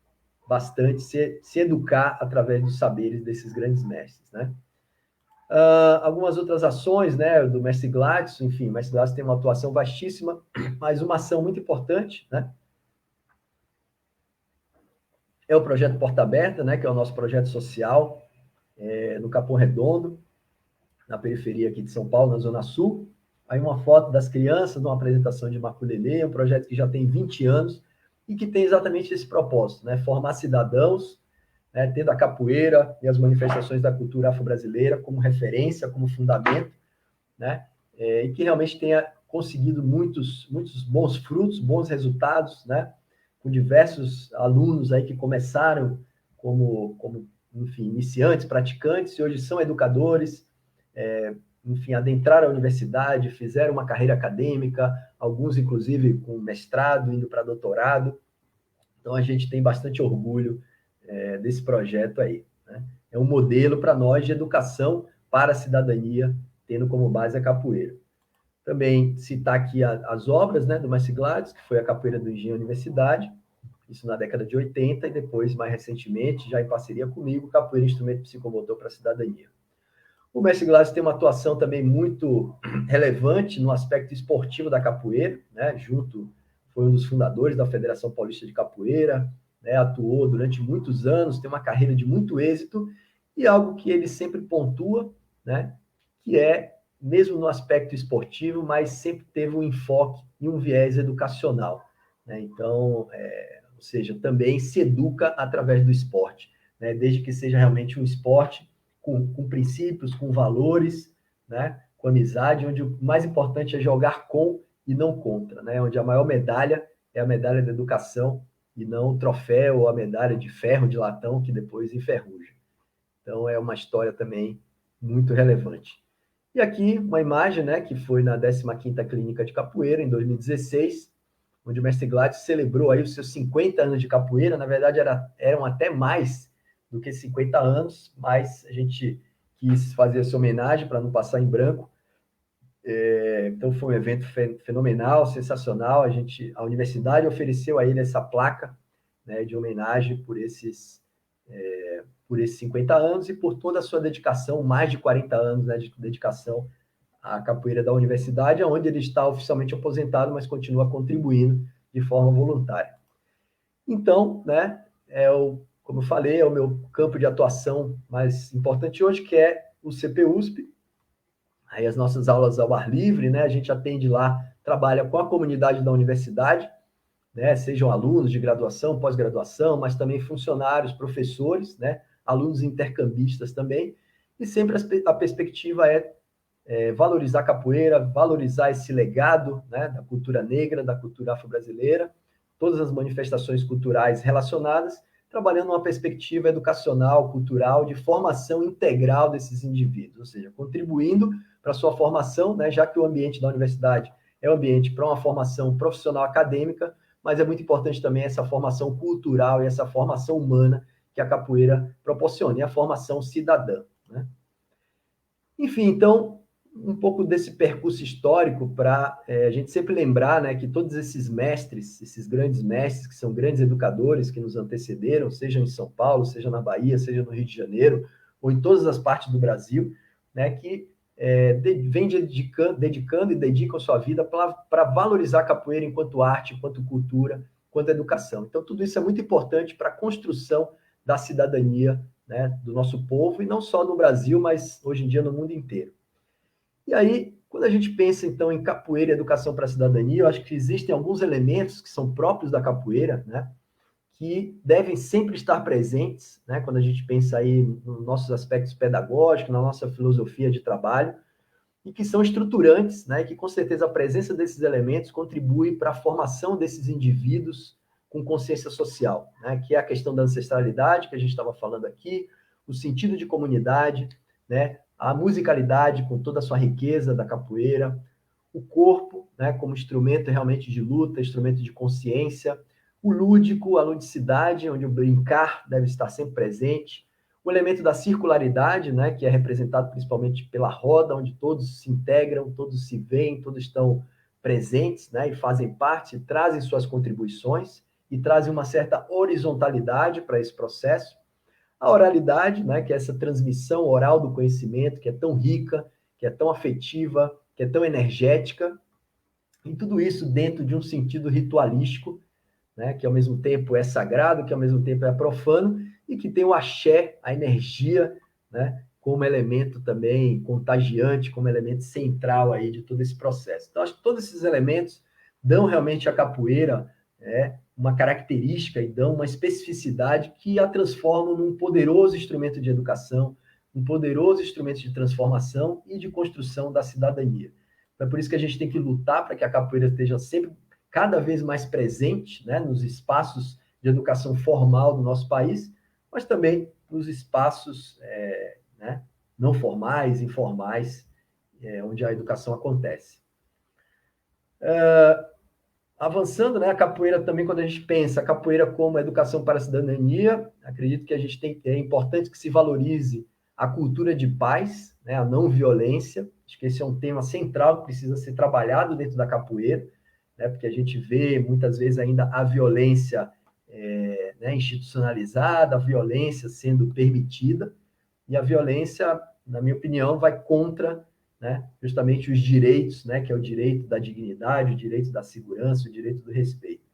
bastante, se educar através dos saberes desses grandes mestres, né? Algumas outras ações, né, do mestre Gladson, enfim, o mestre Gladson tem uma atuação vastíssima, mas uma ação muito importante, né, é o projeto Porta Aberta, né, que é o nosso projeto social no Capão Redondo, na periferia aqui de São Paulo, na Zona Sul. Aí uma foto das crianças, numa apresentação de maculelê, um projeto que já tem 20 anos e que tem exatamente esse propósito, né, formar cidadãos, né, tendo a capoeira e as manifestações da cultura afro-brasileira como referência, como fundamento, né, e que realmente tenha conseguido muitos bons frutos, bons resultados, né, com diversos alunos aí que começaram como enfim, iniciantes, praticantes, e hoje são educadores, enfim, adentraram a universidade, fizeram uma carreira acadêmica, alguns, inclusive, com mestrado, indo para doutorado. Então, a gente tem bastante orgulho desse projeto aí, né? É um modelo para nós de educação para a cidadania, tendo como base a capoeira. Também citar aqui as obras, né, do Mestre Gladys, que foi a Capoeira do Engenho Universidade, isso na década de 80, e depois, mais recentemente, já em parceria comigo, Capoeira Instrumento Psicomotor para a Cidadania. O Mestre Gladys tem uma atuação também muito relevante no aspecto esportivo da capoeira, né, foi um dos fundadores da Federação Paulista de Capoeira, né, atuou durante muitos anos, tem uma carreira de muito êxito, e algo que ele sempre pontua, né, que é, mesmo no aspecto esportivo, mas sempre teve um enfoque e um viés educacional, né? Então, ou seja, também se educa através do esporte, né? Desde que seja realmente um esporte com princípios, com valores, né? Com amizade, onde o mais importante é jogar com e não contra, né? Onde a maior medalha é a medalha da educação e não o troféu ou a medalha de ferro, de latão, que depois enferruja. Então, é uma história também muito relevante. E aqui, uma imagem, né, que foi na 15ª Clínica de Capoeira, em 2016, onde o Mestre Gladys celebrou aí os seus 50 anos de capoeira. Na verdade, eram até mais do que 50 anos, mas a gente quis fazer essa homenagem para não passar em branco. Então, foi um evento fenomenal, sensacional. A universidade ofereceu a ele essa placa, né, de homenagem por esses 50 anos e por toda a sua dedicação, mais de 40 anos, né, de dedicação à capoeira da universidade, onde ele está oficialmente aposentado, mas continua contribuindo de forma voluntária. Então, né, como eu falei, é o meu campo de atuação mais importante hoje, que é o CPUSP. Aí as nossas aulas ao ar livre, né, a gente atende lá, trabalha com a comunidade da universidade, né, sejam alunos de graduação, pós-graduação, mas também funcionários, professores, né, alunos intercambistas também, e sempre a perspectiva é valorizar a capoeira, valorizar esse legado, né, da cultura negra, da cultura afro-brasileira, todas as manifestações culturais relacionadas, trabalhando uma perspectiva educacional, cultural, de formação integral desses indivíduos, ou seja, contribuindo para a sua formação, né, já que o ambiente da universidade é um ambiente para uma formação profissional acadêmica, mas é muito importante também essa formação cultural e essa formação humana que a capoeira proporciona, e a formação cidadã, né? Enfim, então, um pouco desse percurso histórico para a gente sempre lembrar, né, que todos esses mestres, esses grandes mestres, que são grandes educadores que nos antecederam, seja em São Paulo, seja na Bahia, seja no Rio de Janeiro, ou em todas as partes do Brasil, né, que vem dedicando e dedicam sua vida para valorizar a capoeira enquanto arte, enquanto cultura, enquanto educação. Então, tudo isso é muito importante para a construção da cidadania, né, do nosso povo, e não só no Brasil, mas hoje em dia no mundo inteiro. E aí, quando a gente pensa, então, em capoeira e educação para a cidadania, eu acho que existem alguns elementos que são próprios da capoeira, né, que devem sempre estar presentes, né, quando a gente pensa aí nos nossos aspectos pedagógicos, na nossa filosofia de trabalho, e que são estruturantes, né, e que, com certeza, a presença desses elementos contribui para a formação desses indivíduos com consciência social, né, que é a questão da ancestralidade, que a gente estava falando aqui, o sentido de comunidade, né, a musicalidade com toda a sua riqueza da capoeira, o corpo, né, como instrumento realmente de luta, instrumento de consciência, o lúdico, a ludicidade, onde o brincar deve estar sempre presente, o elemento da circularidade, né, que é representado principalmente pela roda, onde todos se integram, todos se veem, todos estão presentes, né, e fazem parte, trazem suas contribuições e trazem uma certa horizontalidade para esse processo. A oralidade, né, que é essa transmissão oral do conhecimento, que é tão rica, que é tão afetiva, que é tão energética, e tudo isso dentro de um sentido ritualístico, né, que ao mesmo tempo é sagrado, que ao mesmo tempo é profano, e que tem o axé, a energia, né, como elemento também contagiante, como elemento central aí de todo esse processo. Então, acho que todos esses elementos dão realmente à capoeira uma característica e dão uma especificidade que a transformam num poderoso instrumento de educação, um poderoso instrumento de transformação e de construção da cidadania. Então, é por isso que a gente tem que lutar para que a capoeira esteja sempre cada vez mais presente, né, nos espaços de educação formal do nosso país, mas também nos espaços né, não formais, informais, onde a educação acontece. Avançando, né, a capoeira também, quando a gente pensa a capoeira como educação para a cidadania, acredito que é importante que se valorize a cultura de paz, né, a não violência. Acho que esse é um tema central que precisa ser trabalhado dentro da capoeira, né, porque a gente vê muitas vezes ainda a violência né, institucionalizada, a violência sendo permitida, e a violência, na minha opinião, vai contra, né, justamente os direitos, né, que é o direito da dignidade, o direito da segurança, o direito do respeito.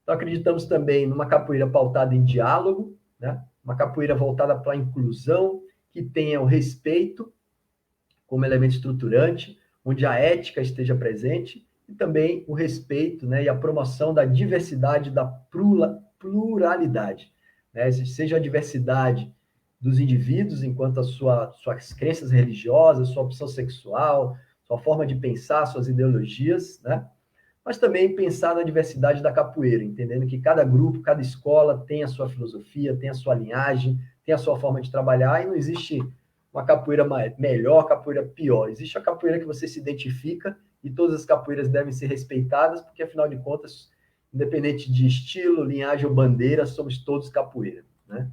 Então, acreditamos também numa capoeira pautada em diálogo, né, uma capoeira voltada para a inclusão, que tenha o respeito como elemento estruturante, onde a ética esteja presente, e também o respeito, né, e a promoção da diversidade, da pluralidade, né, seja a diversidade dos indivíduos enquanto suas crenças religiosas, sua opção sexual, sua forma de pensar, suas ideologias, né, mas também pensar na diversidade da capoeira, entendendo que cada grupo, cada escola tem a sua filosofia, tem a sua linhagem, tem a sua forma de trabalhar, e não existe uma capoeira melhor, capoeira pior. Existe a capoeira que você se identifica, e todas as capoeiras devem ser respeitadas, porque, afinal de contas, independente de estilo, linhagem ou bandeira, somos todos capoeira, né?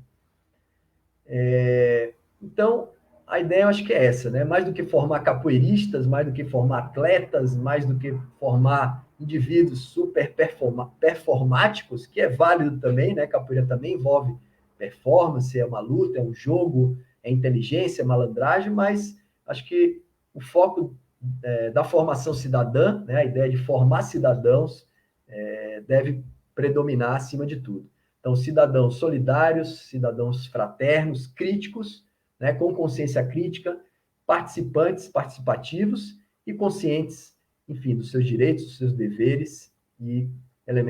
Então, a ideia eu acho que é essa, né? Mais do que formar capoeiristas, mais do que formar atletas, mais do que formar indivíduos super performáticos, que é válido também, né? Capoeira também envolve performance, é uma luta, é um jogo, é inteligência, é malandragem, mas acho que o foco da formação cidadã, né? A ideia de formar cidadãos deve predominar acima de tudo. Então, cidadãos solidários, cidadãos fraternos, críticos, né, com consciência crítica, participantes, participativos e conscientes, enfim, dos seus direitos, dos seus deveres e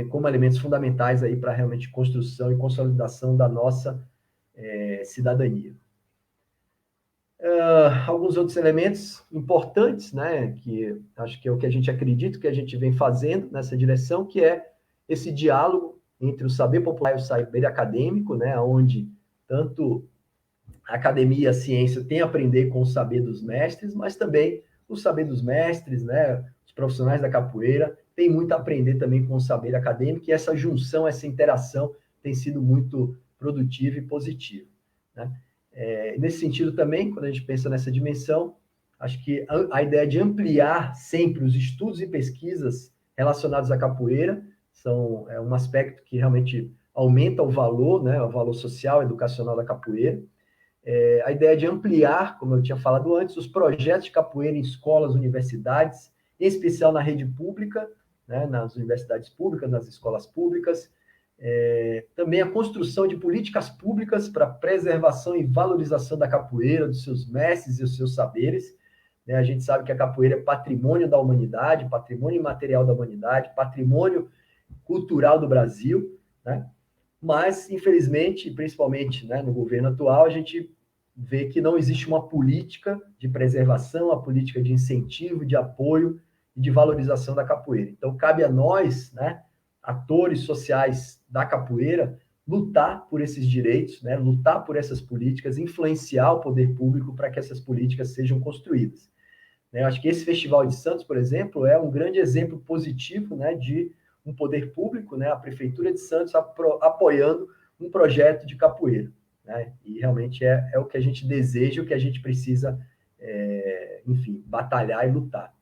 como elementos fundamentais aí para realmente construção e consolidação da nossa cidadania. Alguns outros elementos importantes, né, que acho que é o que a gente acredita, que a gente vem fazendo nessa direção, que é esse diálogo entre o saber popular e o saber acadêmico, né, onde tanto a academia, a ciência tem a aprender com o saber dos mestres, mas também o saber dos mestres, né, os profissionais da capoeira, tem muito a aprender também com o saber acadêmico, e essa junção, essa interação tem sido muito produtiva e positiva, né? Nesse sentido também, quando a gente pensa nessa dimensão, acho que a ideia de ampliar sempre os estudos e pesquisas relacionados à capoeira é um aspecto que realmente aumenta o valor, né, o valor social, educacional da capoeira. A ideia de ampliar, como eu tinha falado antes, os projetos de capoeira em escolas, universidades, em especial na rede pública, né, nas universidades públicas, nas escolas públicas. Também a construção de políticas públicas para preservação e valorização da capoeira, dos seus mestres e os seus saberes. Né? A gente sabe que a capoeira é patrimônio da humanidade, patrimônio imaterial da humanidade, patrimônio cultural do Brasil, né? Mas, infelizmente, principalmente, né, no governo atual, a gente vê que não existe uma política de preservação, uma política de incentivo, de apoio e de valorização da capoeira. Então, cabe a nós, né, atores sociais da capoeira, lutar por esses direitos, né, lutar por essas políticas, influenciar o poder público para que essas políticas sejam construídas. Eu acho que esse Festival de Santos, por exemplo, é um grande exemplo positivo, né, de um poder público, né, a Prefeitura de Santos apoiando um projeto de capoeira, né, e realmente é o que a gente deseja, o que a gente precisa, enfim, batalhar e lutar.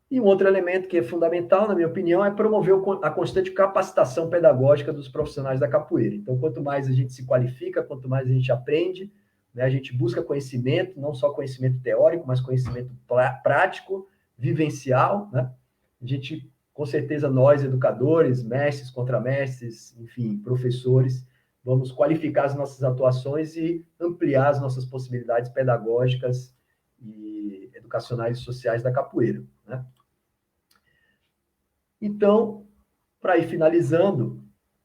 E um outro elemento que é fundamental, na minha opinião, é promover a constante capacitação pedagógica dos profissionais da capoeira. Então, quanto mais a gente se qualifica, quanto mais a gente aprende, né, a gente busca conhecimento, não só conhecimento teórico, mas conhecimento prático, vivencial, né? A gente, com certeza, nós, educadores, mestres, contramestres, enfim, professores, vamos qualificar as nossas atuações e ampliar as nossas possibilidades pedagógicas e educacionais e sociais da capoeira, né? Então, para ir finalizando,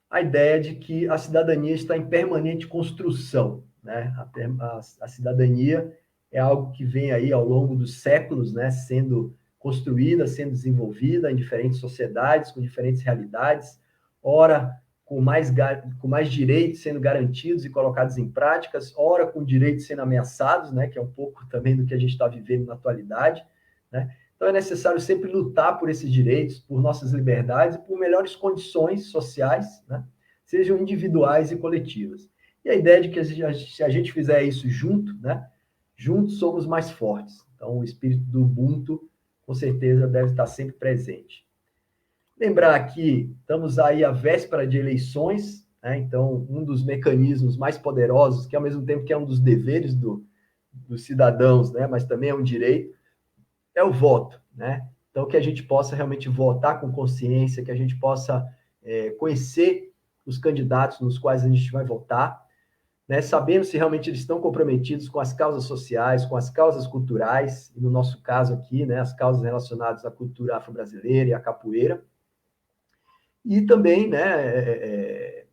a ideia de que a cidadania está em permanente construção, né? A cidadania é algo que vem aí ao longo dos séculos, né, sendo construída, sendo desenvolvida em diferentes sociedades, com diferentes realidades, ora com mais direitos sendo garantidos e colocados em práticas, ora com direitos sendo ameaçados, né, que é um pouco também do que a gente está vivendo na atualidade, né? Então é necessário sempre lutar por esses direitos, por nossas liberdades e por melhores condições sociais, né, sejam individuais e coletivas. E a ideia de que se a gente fizer isso junto, né, juntos somos mais fortes. Então o espírito do Ubuntu, com certeza, deve estar sempre presente. Lembrar que estamos aí à véspera de eleições, né? Então, um dos mecanismos mais poderosos, que ao mesmo tempo que é um dos deveres dos cidadãos, né? Mas também é um direito, é o voto, né? Então, que a gente possa realmente votar com consciência, que a gente possa conhecer os candidatos nos quais a gente vai votar, né? Sabendo se realmente eles estão comprometidos com as causas sociais, com as causas culturais, e no nosso caso aqui, né, as causas relacionadas à cultura afro-brasileira e à capoeira. E também, né,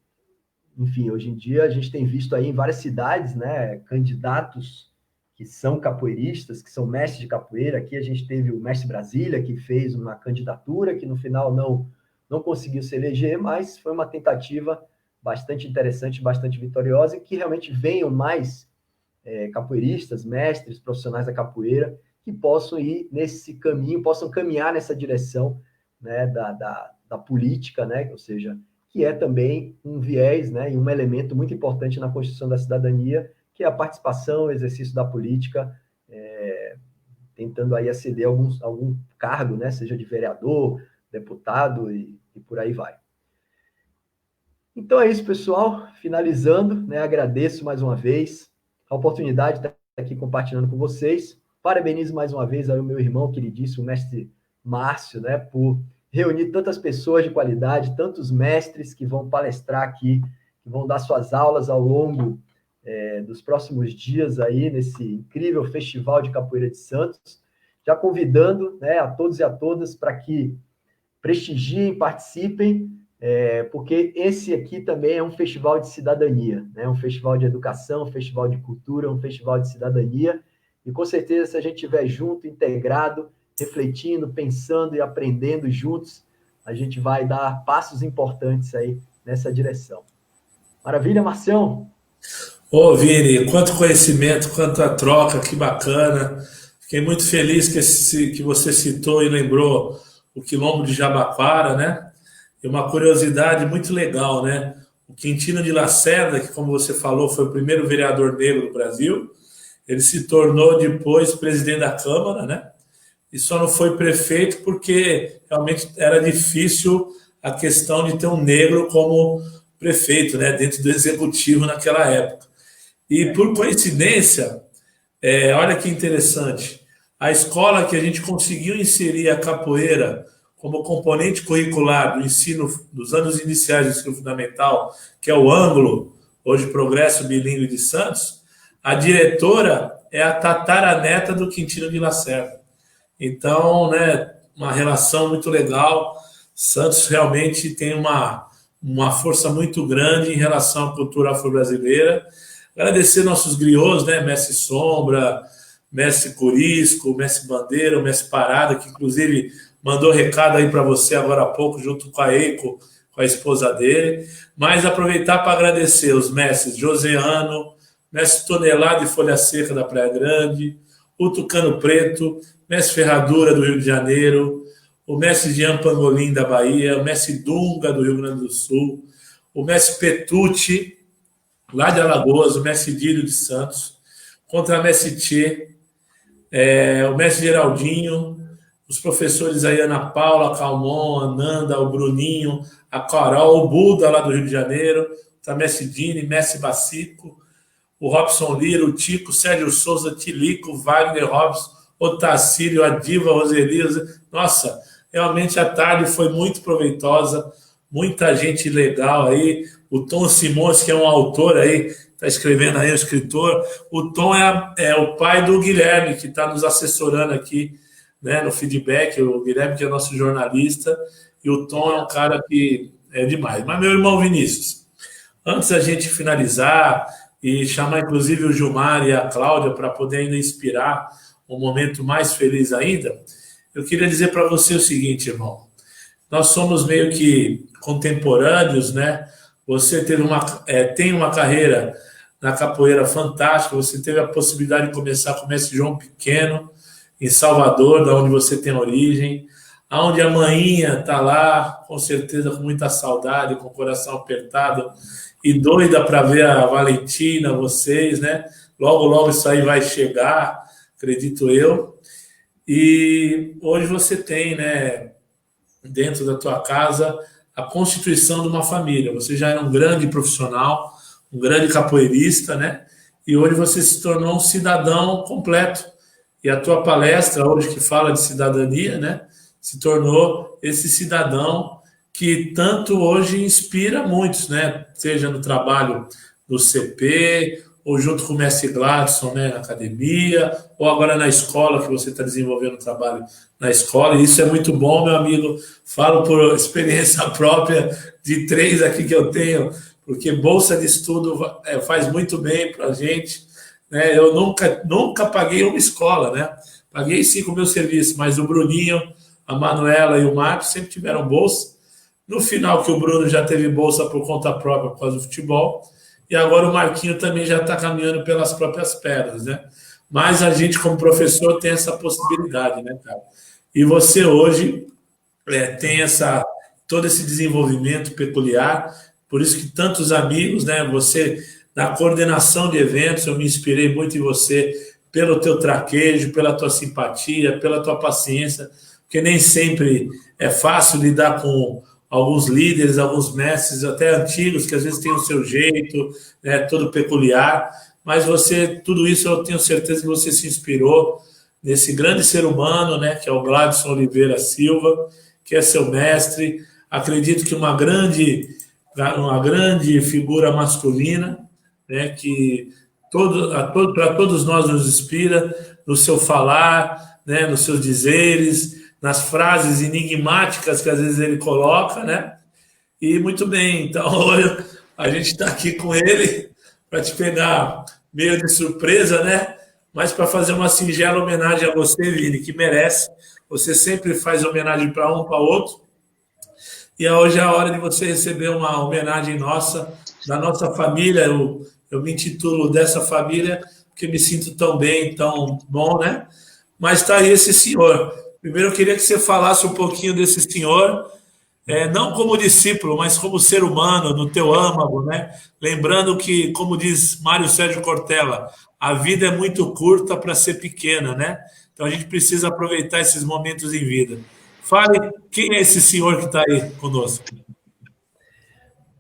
enfim, hoje em dia a gente tem visto aí em várias cidades, né, candidatos que são capoeiristas, que são mestres de capoeira. Aqui a gente teve o Mestre Brasília, que fez uma candidatura, que no final não conseguiu se eleger, mas foi uma tentativa bastante interessante, bastante vitoriosa, e que realmente venham mais capoeiristas, mestres, profissionais da capoeira, que possam ir nesse caminho, possam caminhar nessa direção, né, da política, né, ou seja, que é também um viés, né, e um elemento muito importante na construção da cidadania, que é a participação, o exercício da política, tentando aí aceder a algum cargo, né, seja de vereador, deputado e por aí vai. Então é isso, pessoal. Finalizando, né, agradeço mais uma vez a oportunidade de estar aqui compartilhando com vocês. Parabenizo mais uma vez ao meu irmão queridíssimo, o mestre Márcio, né, por reunir tantas pessoas de qualidade, tantos mestres que vão palestrar aqui, que vão dar suas aulas ao longo dos próximos dias aí, nesse incrível Festival de Capoeira de Santos. Já convidando, né, a todos e a todas para que prestigiem, participem, porque esse aqui também é um festival de cidadania, né? Um festival de educação, um festival de cultura, um festival de cidadania, e com certeza, se a gente estiver junto, integrado, refletindo, pensando e aprendendo juntos, a gente vai dar passos importantes aí nessa direção. Maravilha, Marcião? Ô, Vini, quanto conhecimento, quanta troca, que bacana. Fiquei muito feliz que você citou e lembrou o Quilombo de Jabaquara, né? E uma curiosidade muito legal, né? O Quintino de Lacerda, que, como você falou, foi o primeiro vereador negro do Brasil, ele se tornou depois presidente da Câmara, né? E só não foi prefeito porque realmente era difícil a questão de ter um negro como prefeito, né? Dentro do executivo naquela época. E por coincidência, olha que interessante, a escola que a gente conseguiu inserir a capoeira como componente curricular do ensino dos anos iniciais do ensino fundamental, que é o Ângulo, hoje Progresso Bilíngue de Santos, a diretora é a tataraneta do Quintino de Lacerda. Então, né, uma relação muito legal. Santos realmente tem uma força muito grande em relação à cultura afro-brasileira. Agradecer nossos griots, né, Mestre Sombra, Mestre Corisco, Mestre Bandeira, o Mestre Parada, que inclusive mandou recado aí para você agora há pouco, junto com a Eiko, com a esposa dele. Mas aproveitar para agradecer os mestres Joseano, Mestre Tonelado e Folha Seca da Praia Grande, o Tucano Preto, Mestre Ferradura do Rio de Janeiro, o Mestre Jean Pangolim da Bahia, o Mestre Dunga do Rio Grande do Sul, o Mestre Petucci, lá de Alagoas, o Mestre Dílio de Santos, contra a Mestre Tchê, o Mestre Geraldinho, os professores aí, Ana Paula, Calmon, Ananda, o Bruninho, a Carol, o Buda lá do Rio de Janeiro, a Mestre Dini, Mestre Bacico, o Robson Lira, o Tico, Sérgio Souza, Tilico, Wagner Robson, o Tacílio, a Diva, Roseli. Nossa, realmente a tarde foi muito proveitosa, muita gente legal aí. O Tom Simões, que é um autor aí, está escrevendo aí, um escritor. O Tom é o pai do Guilherme, que está nos assessorando aqui, né, no feedback. O Guilherme, que é nosso jornalista, e o Tom é um cara que é demais. Mas, meu irmão Vinícius, antes da gente finalizar e chamar inclusive o Gilmar e a Cláudia para poder ainda inspirar um momento mais feliz ainda, eu queria dizer para você o seguinte, irmão. Nós somos meio que contemporâneos, né? Você tem uma carreira na capoeira fantástica, você teve a possibilidade de começar com o mestre João Pequeno, em Salvador, da onde você tem origem, aonde a mainha está lá, com certeza com muita saudade, com o coração apertado e doida para ver a Valentina, vocês, né? Logo, logo isso aí vai chegar, acredito eu. E hoje você tem, né, dentro da tua casa, a constituição de uma família. Você já era um grande profissional, um grande capoeirista, né? E hoje você se tornou um cidadão completo. E a tua palestra hoje, que fala de cidadania, né, se tornou esse cidadão que tanto hoje inspira muitos, né, seja no trabalho do CP, ou junto com o mestre Gladson, né, na academia, ou agora na escola, que você está desenvolvendo o trabalho na escola. E isso é muito bom, meu amigo. Falo por experiência própria de 3 aqui que eu tenho, porque bolsa de estudo faz muito bem para a gente. Né? Eu nunca paguei uma escola, né? Paguei sim com o meu serviço, mas o Bruninho, a Manuela e o Marcos sempre tiveram bolsa. No final, que o Bruno já teve bolsa por conta própria por causa do futebol, e agora o Marquinho também já está caminhando pelas próprias pernas, né? Mas a gente, como professor, tem essa possibilidade, né, cara? E você hoje tem todo esse desenvolvimento peculiar, por isso que tantos amigos, né? Você, na coordenação de eventos, eu me inspirei muito em você pelo teu traquejo, pela tua simpatia, pela tua paciência, porque nem sempre é fácil lidar com alguns líderes, alguns mestres, até antigos, que às vezes têm o seu jeito, né, todo peculiar, mas você, tudo isso eu tenho certeza que você se inspirou nesse grande ser humano, né, que é o Gladson Oliveira Silva, que é seu mestre. Acredito que uma grande figura masculina, né, que para todos nós nos inspira no seu falar, né, nos seus dizeres, nas frases enigmáticas que às vezes ele coloca, né? E muito bem, então hoje a gente está aqui com ele para te pegar meio de surpresa, né? Mas para fazer uma singela homenagem a você, Vini, que merece. Você sempre faz homenagem para um, para outro. E hoje é a hora de você receber uma homenagem nossa, da nossa família. Eu me intitulo dessa família porque me sinto tão bem, tão bom, né? Mas está aí esse senhor. Primeiro, eu queria que você falasse um pouquinho desse senhor, não como discípulo, mas como ser humano, no teu âmago, né? Lembrando que, como diz Mário Sérgio Cortella, a vida é muito curta para ser pequena, né? Então a gente precisa aproveitar esses momentos em vida. Fale, quem é esse senhor que está aí conosco?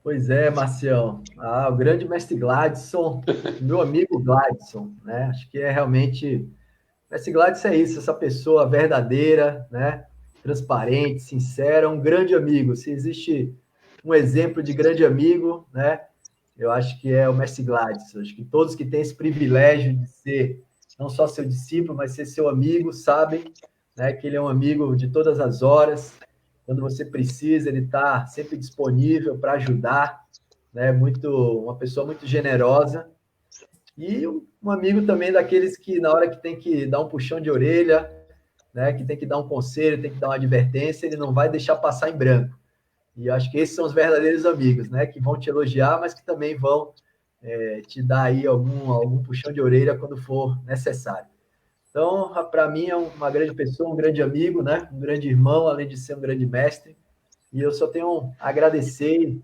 Pois é, Marcião. O grande mestre Gladson, meu amigo Gladson, né? Acho que é realmente... Mestre Gladson é isso, essa pessoa verdadeira, né? Transparente, sincera, um grande amigo. Se existe um exemplo de grande amigo, né? Eu acho que é o mestre Gladson. Acho que todos que têm esse privilégio de ser não só seu discípulo, mas ser seu amigo, sabem, né, que ele é um amigo de todas as horas. Quando você precisa, ele está sempre disponível para ajudar, né? Uma pessoa muito generosa. E um amigo também daqueles que, na hora que tem que dar um puxão de orelha, né, que tem que dar um conselho, tem que dar uma advertência, ele não vai deixar passar em branco. E acho que esses são os verdadeiros amigos, né, que vão te elogiar, mas que também vão te dar aí algum puxão de orelha quando for necessário. Então, para mim, é uma grande pessoa, um grande amigo, né, um grande irmão, além de ser um grande mestre. E eu só tenho a agradecer,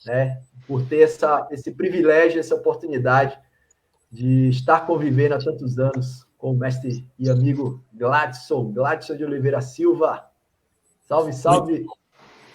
né, por ter esse privilégio, essa oportunidade de estar convivendo há tantos anos com o mestre e amigo Gladson de Oliveira Silva. Salve, salve,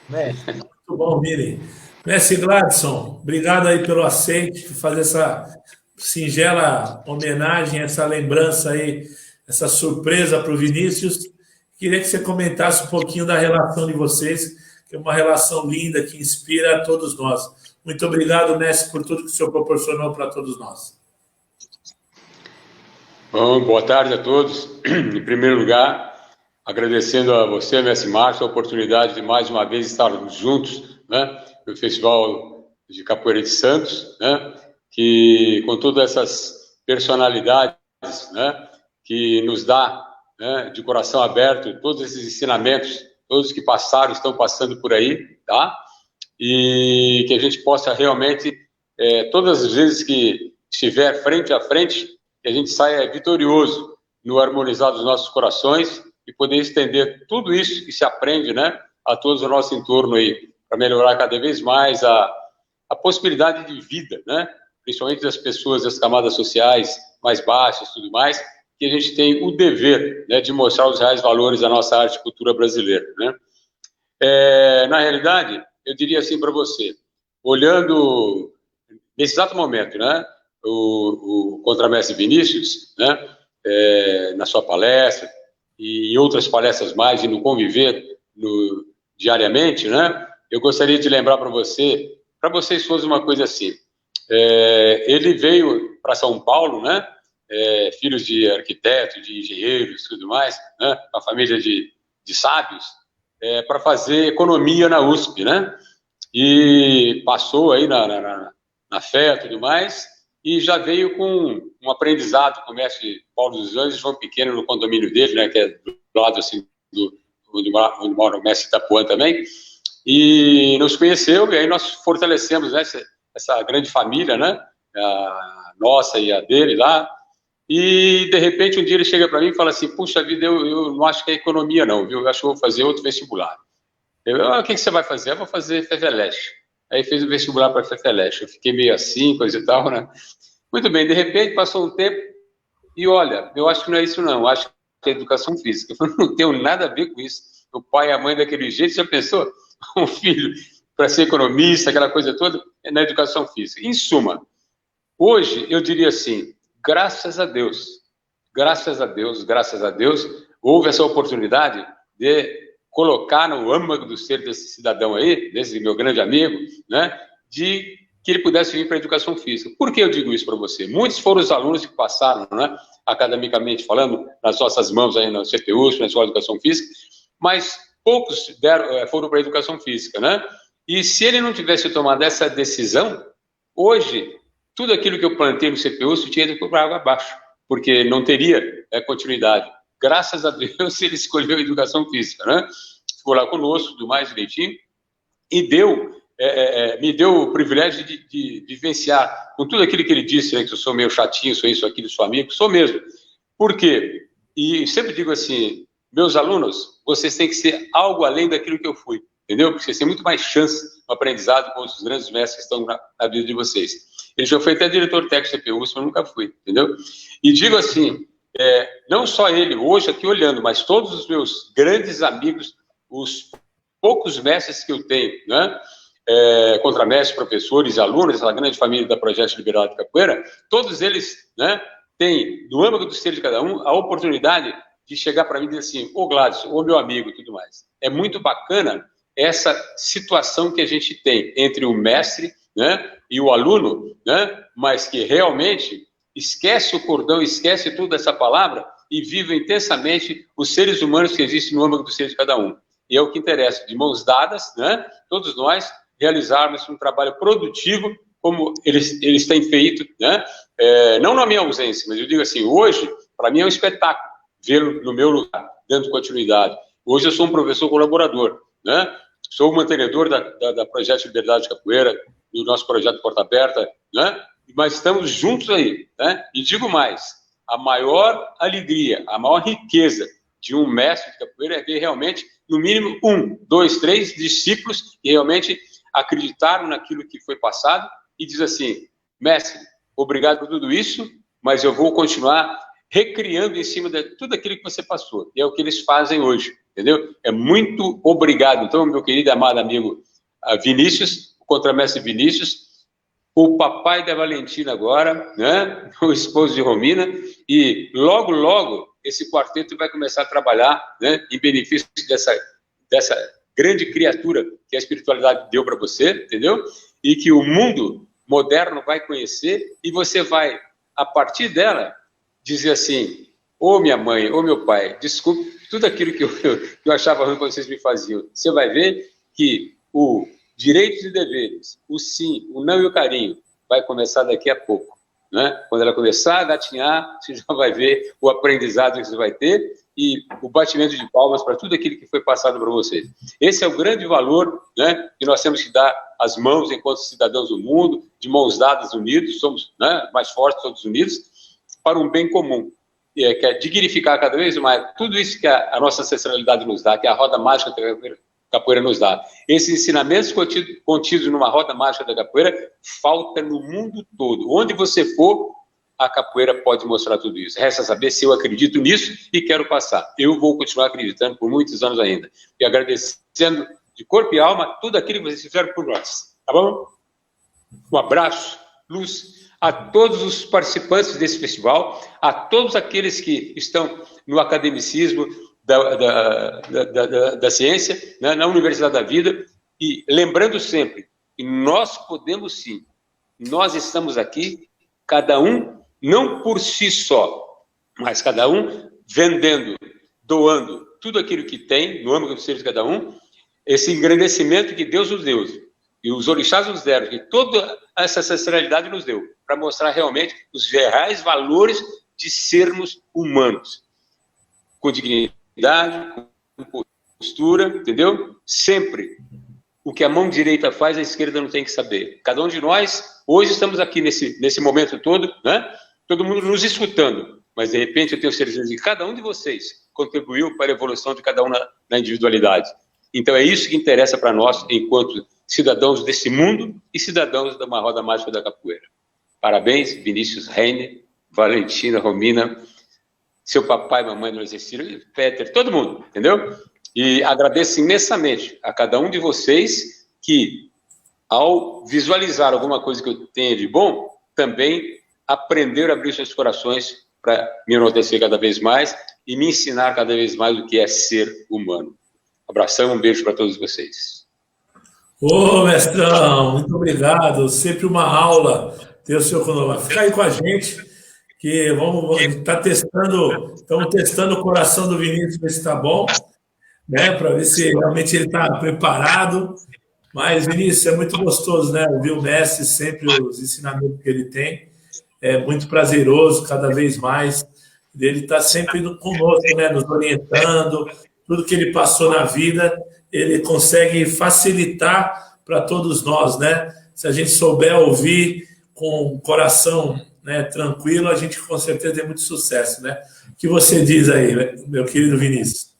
mestre. Muito bom, Vini. Mestre Gladson, obrigado aí pelo aceite, por fazer essa singela homenagem, essa lembrança aí, essa surpresa para o Vinícius. Queria que você comentasse um pouquinho da relação de vocês, que é uma relação linda, que inspira a todos nós. Muito obrigado, mestre, por tudo que o senhor proporcionou para todos nós. Bom, boa tarde a todos. Em primeiro lugar, agradecendo a você, mestre Márcio, a oportunidade de mais uma vez estarmos juntos, né, no Festival de Capoeira de Santos, né, que com todas essas personalidades, né, que nos dá, né, de coração aberto, todos esses ensinamentos, todos que passaram, estão passando por aí, tá? E que a gente possa realmente, todas as vezes que estiver frente a frente, que a gente saia vitorioso no harmonizar dos nossos corações e poder estender tudo isso que se aprende, né, a todos o nosso entorno aí, para melhorar cada vez mais a possibilidade de vida, né, principalmente das pessoas das camadas sociais mais baixas e tudo mais, que a gente tem o dever, né, de mostrar os reais valores da nossa arte e cultura brasileira, né. Na realidade, eu diria assim para você, olhando nesse exato momento, né, o contramestre Vinícius, né, na sua palestra e em outras palestras mais, e no conviver diariamente, né, eu gostaria de lembrar para vocês todos uma coisa assim. Ele veio para São Paulo, né, filhos de arquitetos, de engenheiros, tudo mais, né, uma família de sábios, para fazer economia na USP, né, e passou aí na fé e tudo mais, e já veio com um aprendizado com o mestre Paulo dos Anjos, João Pequeno, no condomínio dele, né, que é do lado assim, onde mora o mestre Itapuã também, e nos conheceu, e aí nós fortalecemos, né, essa grande família, né, a nossa e a dele lá, e de repente um dia ele chega para mim e fala assim, puxa vida, eu não acho que é economia não, viu, eu acho que vou fazer outro vestibular. O que você vai fazer? Eu vou fazer FEFELESH. Aí fez o vestibular para FEFELESH, eu fiquei meio assim, coisa e tal, né. Muito bem, de repente passou um tempo, e olha, eu acho que não é isso não, eu acho que é educação física, eu não tenho nada a ver com isso, o pai e a mãe daquele jeito, já pensou? Um filho para ser economista, aquela coisa toda, é na educação física. Em suma, hoje eu diria assim, graças a Deus, houve essa oportunidade de colocar no âmago do ser desse cidadão aí, desse meu grande amigo, né, de que ele pudesse vir para a educação física. Por que eu digo isso para você? Muitos foram os alunos que passaram, né, academicamente falando, nas nossas mãos aí na CTU, na Escola de Educação Física, mas poucos foram para a educação física, né? E se ele não tivesse tomado essa decisão, hoje, tudo aquilo que eu plantei no CPU tinha ido para água abaixo, porque não teria continuidade. Graças a Deus, ele escolheu a educação física, né? Ficou lá conosco, tudo mais direitinho, e me deu o privilégio de vivenciar com tudo aquilo que ele disse, né, que eu sou meio chatinho, sou isso, aquilo, sou amigo, sou mesmo. Por quê? E sempre digo assim, meus alunos, vocês têm que ser algo além daquilo que eu fui, entendeu? Porque vocês têm muito mais chance no aprendizado com os grandes mestres que estão na vida de vocês. Ele já foi até diretor técnico da CPU, mas eu nunca fui, entendeu? E digo assim, não só ele, hoje aqui olhando, mas todos os meus grandes amigos, os poucos mestres que eu tenho, né? Contramestres, professores, alunos, essa grande família da Projeto Liberdade de Capoeira, todos eles, né, têm, no âmago do ser de cada um, a oportunidade de chegar para mim e dizer assim, ô Gladys, ô meu amigo e tudo mais. É muito bacana essa situação que a gente tem entre o mestre, né, e o aluno, né, mas que realmente esquece o cordão, esquece toda essa palavra e vive intensamente os seres humanos que existem no âmago do ser de cada um. E é o que interessa, de mãos dadas, né, todos nós realizarmos um trabalho produtivo como eles têm feito, né, não na minha ausência, mas eu digo assim, hoje, para mim é um espetáculo vê-lo no meu lugar, dando continuidade. Hoje eu sou um professor colaborador, né? Sou o mantenedor da Projeto Liberdade de Capoeira, do nosso projeto Porta Aberta, né? Mas estamos juntos aí, né? E digo mais, a maior alegria, a maior riqueza de um mestre de capoeira é ver realmente, no mínimo, 1, 2, 3 discípulos que realmente acreditaram naquilo que foi passado e diz assim, mestre, obrigado por tudo isso, mas eu vou continuar recriando em cima de tudo aquilo que você passou. E é o que eles fazem hoje, entendeu? É muito obrigado. Então, meu querido e amado amigo Vinícius, o contramestre Vinícius, o papai da Valentina agora, né? O esposo de Romina, e logo, logo, esse quarteto vai começar a trabalhar, né? Em benefício dessa grande criatura que a espiritualidade deu para você, entendeu? E que o mundo moderno vai conhecer, e você vai, a partir dela, dizer assim, ou minha mãe, ou meu pai, desculpe tudo aquilo que eu achava ruim que vocês me faziam. Você vai ver que o direitos e deveres, o sim, o não e o carinho, vai começar daqui a pouco. Né? Quando ela começar a gatinhar, você já vai ver o aprendizado que você vai ter e o batimento de palmas para tudo aquilo que foi passado para vocês. Esse é o grande valor, né, que nós temos que dar as mãos enquanto cidadãos do mundo, de mãos dadas unidos, somos, né, mais fortes todos unidos, para um bem comum, que é dignificar cada vez mais tudo isso que a nossa ancestralidade nos dá, que a roda mágica da capoeira nos dá. Esses ensinamentos contidos numa roda mágica da capoeira falta no mundo todo. Onde você for, a capoeira pode mostrar tudo isso. Resta saber se eu acredito nisso e quero passar. Eu vou continuar acreditando por muitos anos ainda. E agradecendo de corpo e alma tudo aquilo que vocês fizeram por nós. Tá bom? Um abraço, luz, a todos os participantes desse festival, a todos aqueles que estão no academicismo da ciência, né, na Universidade da Vida, e lembrando sempre que nós podemos sim, nós estamos aqui, cada um, não por si só, mas cada um vendendo, doando tudo aquilo que tem, no âmbito do ser de cada um, esse engrandecimento que Deus nos deu, e os orixás nos deram, que toda essa ancestralidade nos deu, para mostrar realmente os reais valores de sermos humanos, com dignidade, com postura, entendeu? Sempre. O que a mão direita faz, a esquerda não tem que saber. Cada um de nós, hoje estamos aqui nesse momento todo, né? Todo mundo nos escutando, mas de repente eu tenho certeza que cada um de vocês contribuiu para a evolução de cada um na individualidade. Então é isso que interessa para nós, enquanto cidadãos desse mundo e cidadãos da uma roda mágica da capoeira. Parabéns, Vinícius Reine, Valentina, Romina, seu papai, mamãe não existiram, Peter, todo mundo, entendeu? E agradeço imensamente a cada um de vocês que, ao visualizar alguma coisa que eu tenha de bom, também aprenderam a abrir seus corações para me enaltecer cada vez mais e me ensinar cada vez mais o que é ser humano. Um abração e um beijo para todos vocês. Ô, mestrão, muito obrigado. Sempre uma aula ter o seu conosco. Fica aí com a gente, que estamos testando o coração do Vinícius, ver se está bom, né? Para ver se realmente ele está preparado. Mas, Vinícius, é muito gostoso, né? Ouvir o mestre, sempre os ensinamentos que ele tem. É muito prazeroso, cada vez mais. Ele está sempre conosco, né? Nos orientando, tudo que ele passou na vida, ele consegue facilitar para todos nós, né? Se a gente souber ouvir com o coração, né, tranquilo, a gente com certeza tem muito sucesso, né? O que você diz aí, meu querido Vinícius?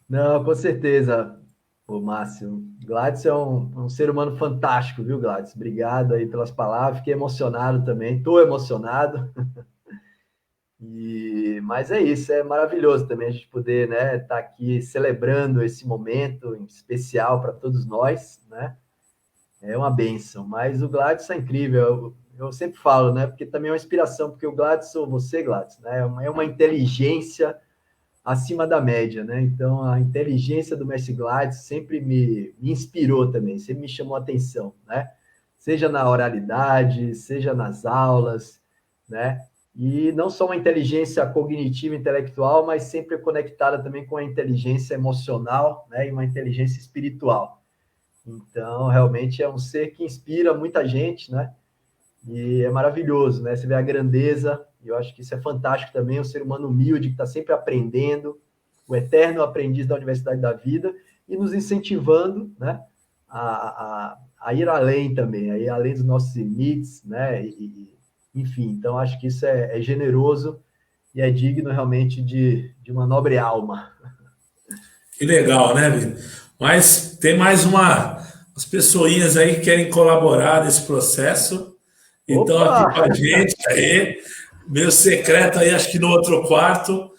Não, com certeza, ô Márcio. Gladys é um ser humano fantástico, viu, Gladys? Obrigado aí pelas palavras, fiquei emocionado também, estou emocionado. Mas é isso, é maravilhoso também a gente poder, né, estar aqui celebrando esse momento especial para todos nós, né? É uma bênção, mas o Gladys é incrível, eu sempre falo, né, porque também é uma inspiração, porque o Gladys, ou você, Gladys, né, é uma inteligência acima da média, né? Então a inteligência do mestre Gladys sempre me inspirou também, sempre me chamou a atenção, né? Seja na oralidade, seja nas aulas, né? E não só uma inteligência cognitiva, intelectual, mas sempre conectada também com a inteligência emocional, né? E uma inteligência espiritual. Então, realmente é um ser que inspira muita gente, né? E é maravilhoso, né? Você vê a grandeza, e eu acho que isso é fantástico também, um ser humano humilde que está sempre aprendendo, o eterno aprendiz da Universidade da Vida, e nos incentivando, né? A ir além também, a ir além dos nossos limites, né? Enfim, então acho que isso é generoso e é digno realmente de uma nobre alma. Que legal, né, Vini? Mas tem mais umas pessoinhas aí que querem colaborar nesse processo. Então, Opa! aqui com a gente, aí, meu secreto aí, acho que no outro quarto.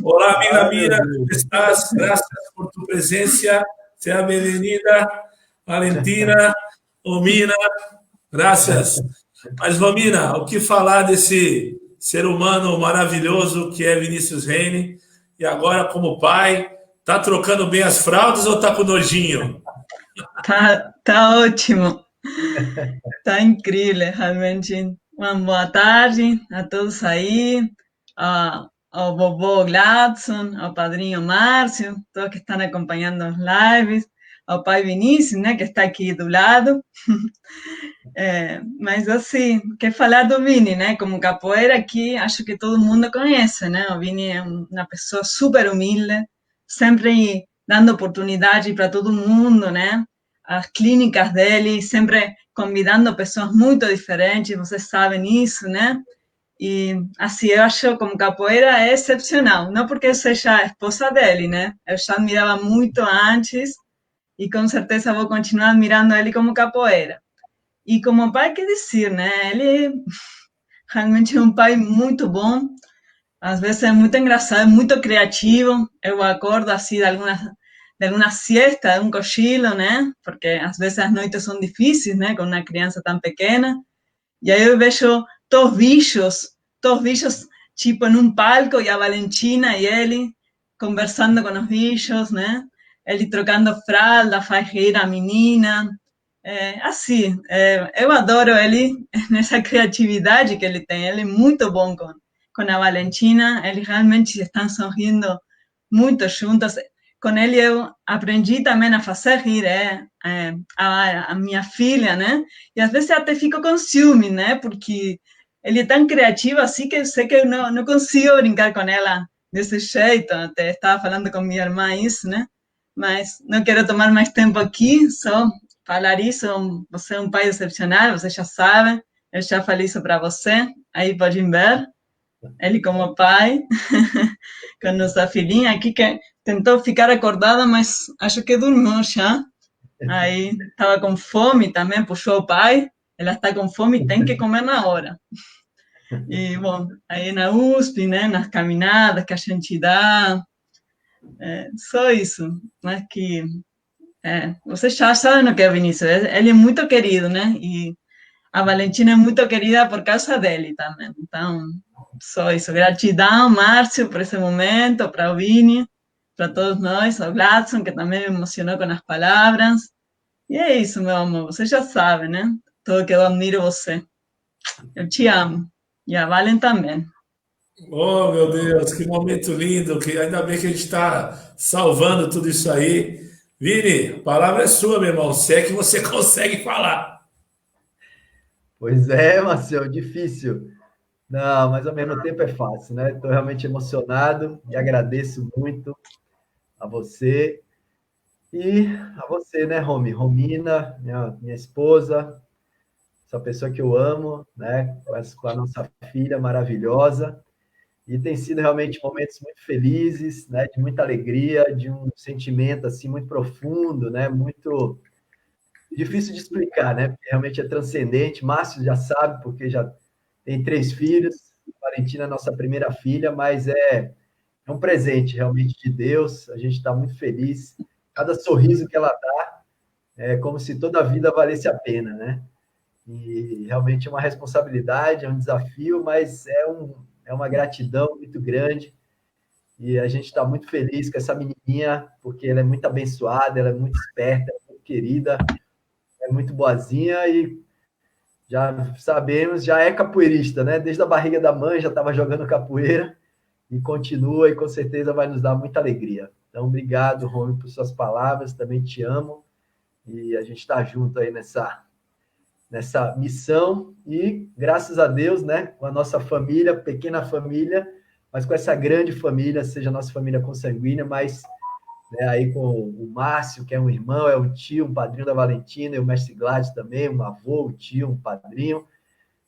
Olá, amiga Mira, como estás? Graças por tu presença. Seja bem-vinda, Valentina, Romina, graças. Mas, Romina, o que falar desse ser humano maravilhoso que é Vinícius Reine? E agora, como pai, tá trocando bem as fraldas ou tá com nojinho? Tá ótimo. Tá incrível, realmente. Uma boa tarde a todos aí. ao vovô Gladson, ao padrinho Márcio, todos que estão acompanhando os lives, ao pai Vinícius, né, que está aqui do lado. Mas assim, quer falar do Vini, né? Como capoeira aqui, acho que todo mundo conhece, né? O Vini é uma pessoa super humilde, sempre dando oportunidade para todo mundo, né? As clínicas dele, sempre convidando pessoas muito diferentes, vocês sabem isso, né? E assim, eu acho como capoeira é excepcional, não porque eu seja a esposa dele, né? Eu já admirava muito antes e com certeza vou continuar admirando ele como capoeira. E como pai, que dizer, né? Ele realmente é um pai muito bom, às vezes é muito engraçado, é muito criativo. Eu acordo assim de alguma siesta, de um cochilo, né? Porque às vezes as noites são difíceis, né? Com uma criança tão pequena. E aí eu vejo todos bichos, tipo, num palco, e a Valentina e ele conversando com os bichos, né? Ele trocando fralda, faz rir a menina. Assim, eu adoro ele nessa criatividade que ele tem. Ele é muito bom com a Valentina. Eles realmente estão sorrindo muito juntos. Com ele eu aprendi também a fazer rir a minha filha, né? E às vezes até fico com ciúme, né? Porque ele é tão criativo assim que eu sei que eu não consigo brincar com ela desse jeito. Até estava falando com minha irmã isso, né? Mas não quero tomar mais tempo aqui, só falar isso. Você é um pai excepcional, você já sabe. Eu já falei isso para você. Aí podem ver ele como pai, com nossa filhinha aqui que tentou ficar acordada, mas acho que dormiu já. Aí estava com fome também, puxou o pai. Ela está com fome, tem que comer na hora. E, bom, aí na USP, né, nas caminhadas que a gente dá, só isso. Mas que você já sabe o que é Vinícius. Ele é muito querido, né? E a Valentina é muito querida por causa dele também. Então, só isso. Gratidão, Márcio, por esse momento, para o Vini, para todos nós, ao Gladson, que também me emocionou com as palavras. E é isso, meu amor. Você já sabe, né? Tudo que eu admiro você. Eu te amo. E a Valen também. Oh, meu Deus, que momento lindo, que ainda bem que a gente está salvando tudo isso aí. Vini, a palavra é sua, meu irmão, se é que você consegue falar. Pois é, Marcelo, difícil. Não, mas ao mesmo tempo é fácil, né? Estou realmente emocionado e agradeço muito a você e a você, né, Romy? Romina, minha esposa, essa pessoa que eu amo, né? Com a nossa filha maravilhosa. E tem sido realmente momentos muito felizes, né? De muita alegria, de um sentimento assim muito profundo, né? Muito difícil de explicar, né? Porque realmente é transcendente. Márcio já sabe, porque já tem 3 filhos. Valentina é nossa primeira filha, mas é um presente realmente de Deus. A gente está muito feliz. Cada sorriso que ela dá é como se toda a vida valesse a pena, né? E realmente é uma responsabilidade, é um desafio, mas é uma gratidão muito grande. E a gente está muito feliz com essa menininha, porque ela é muito abençoada, ela é muito esperta, é muito querida, é muito boazinha e já sabemos, já é capoeirista, né? Desde a barriga da mãe já estava jogando capoeira e continua e com certeza vai nos dar muita alegria. Então, obrigado, Romy, por suas palavras, também te amo e a gente está junto aí nessa missão e, graças a Deus, né, com a nossa família, pequena família, mas com essa grande família, seja a nossa família consanguínea, mas né, aí com o Márcio, que é um irmão, é um tio, um padrinho da Valentina, e o mestre Gladys também, um avô, um tio, um padrinho.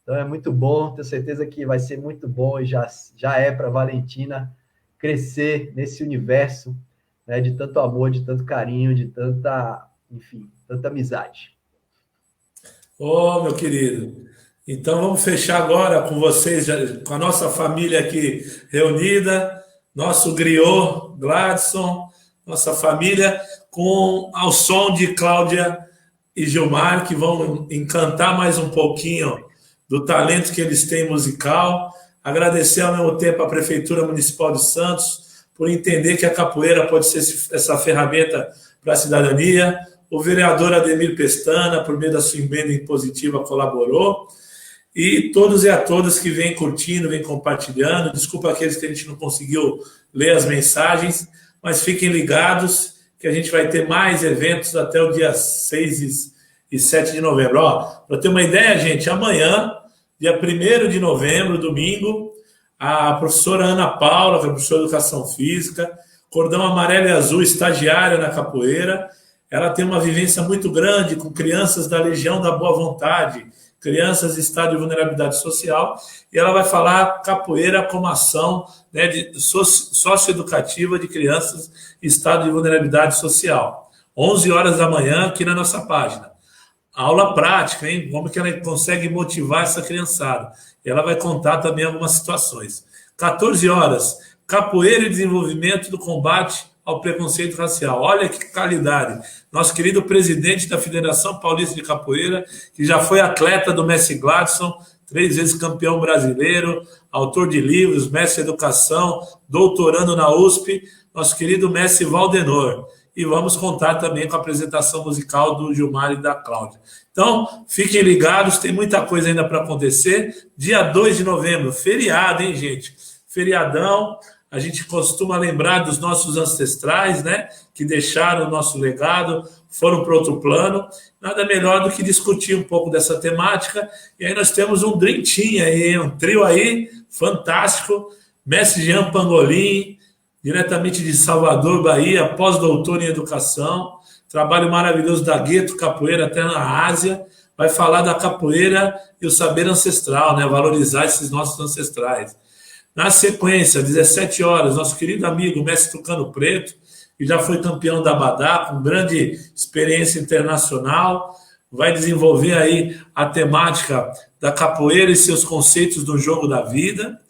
Então é muito bom, tenho certeza que vai ser muito bom e já é para a Valentina crescer nesse universo, né, de tanto amor, de tanto carinho, de tanta, enfim, tanta amizade. Ô, meu querido, então vamos fechar agora com vocês, com a nossa família aqui reunida, nosso griot, Gladson, nossa família, ao som de Cláudia e Gilmar, que vão encantar mais um pouquinho do talento que eles têm musical. Agradecer ao mesmo tempo a Prefeitura Municipal de Santos por entender que a capoeira pode ser essa ferramenta para a cidadania. O vereador Ademir Pestana, por meio da sua emenda impositiva, colaborou. E todos e a todas que vêm curtindo, vêm compartilhando. Desculpa aqueles que a gente não conseguiu ler as mensagens, mas fiquem ligados que a gente vai ter mais eventos até o dia 6 e 7 de novembro. Para ter uma ideia, gente, amanhã, dia 1º de novembro, domingo, a professora Ana Paula, que é professora de Educação Física, cordão amarelo e azul, estagiária na capoeira, ela tem uma vivência muito grande com crianças da Legião da Boa Vontade, crianças em estado de vulnerabilidade social, e ela vai falar capoeira como ação, né, socioeducativa de crianças em estado de vulnerabilidade social. 11 horas da manhã aqui na nossa página. Aula prática, hein? Como que ela consegue motivar essa criançada. E ela vai contar também algumas situações. 14 horas, capoeira e desenvolvimento do combate ao preconceito racial. Olha que qualidade. Nosso querido presidente da Federação Paulista de Capoeira, que já foi atleta do Mestre Gladson, 3 vezes campeão brasileiro, autor de livros, mestre de educação, doutorando na USP, nosso querido mestre Valdenor. E vamos contar também com a apresentação musical do Gilmar e da Cláudia. Então, fiquem ligados, tem muita coisa ainda para acontecer. Dia 2 de novembro, feriado, hein, gente? Feriadão. A gente costuma lembrar dos nossos ancestrais, né? Que deixaram o nosso legado, foram para outro plano. Nada melhor do que discutir um pouco dessa temática. E aí nós temos um Dream Team aí, um trio aí fantástico. Mestre Jean Pangolin, diretamente de Salvador, Bahia, pós-doutor em educação. Trabalho maravilhoso da Gueto Capoeira, até na Ásia. Vai falar da capoeira e o saber ancestral, né? Valorizar esses nossos ancestrais. Na sequência, 17 horas, nosso querido amigo mestre Tucano Preto, que já foi campeão da Abadá, com grande experiência internacional, vai desenvolver aí a temática da capoeira e seus conceitos do jogo da vida.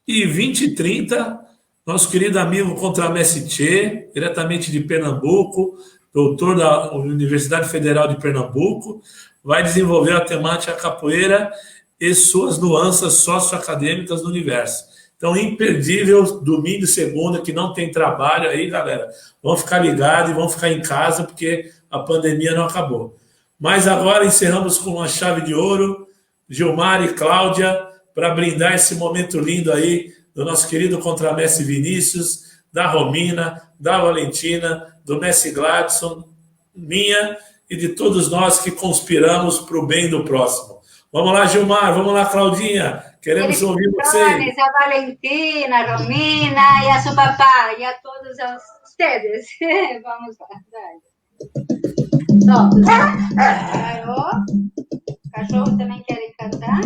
E 20 e 30, nosso querido amigo Contramestre Tchê, diretamente de Pernambuco, doutor da Universidade Federal de Pernambuco, vai desenvolver a temática capoeira e suas nuances socioacadêmicas no universo. Então, imperdível, domingo e segunda, que não tem trabalho aí, galera. Vão ficar ligados e vão ficar em casa, porque a pandemia não acabou. Mas agora encerramos com uma chave de ouro, Gilmar e Cláudia, para brindar esse momento lindo aí do nosso querido contramestre Vinícius, da Romina, da Valentina, do mestre Gladson, minha e de todos nós que conspiramos para o bem do próximo. Vamos lá, Gilmar, vamos lá, Claudinha. Queremos ouvir vocês. A Valentina, a Romina e a seu papá e a todos vocês. Vamos lá, dale. Todos. Claro. Cachorro também querem cantar?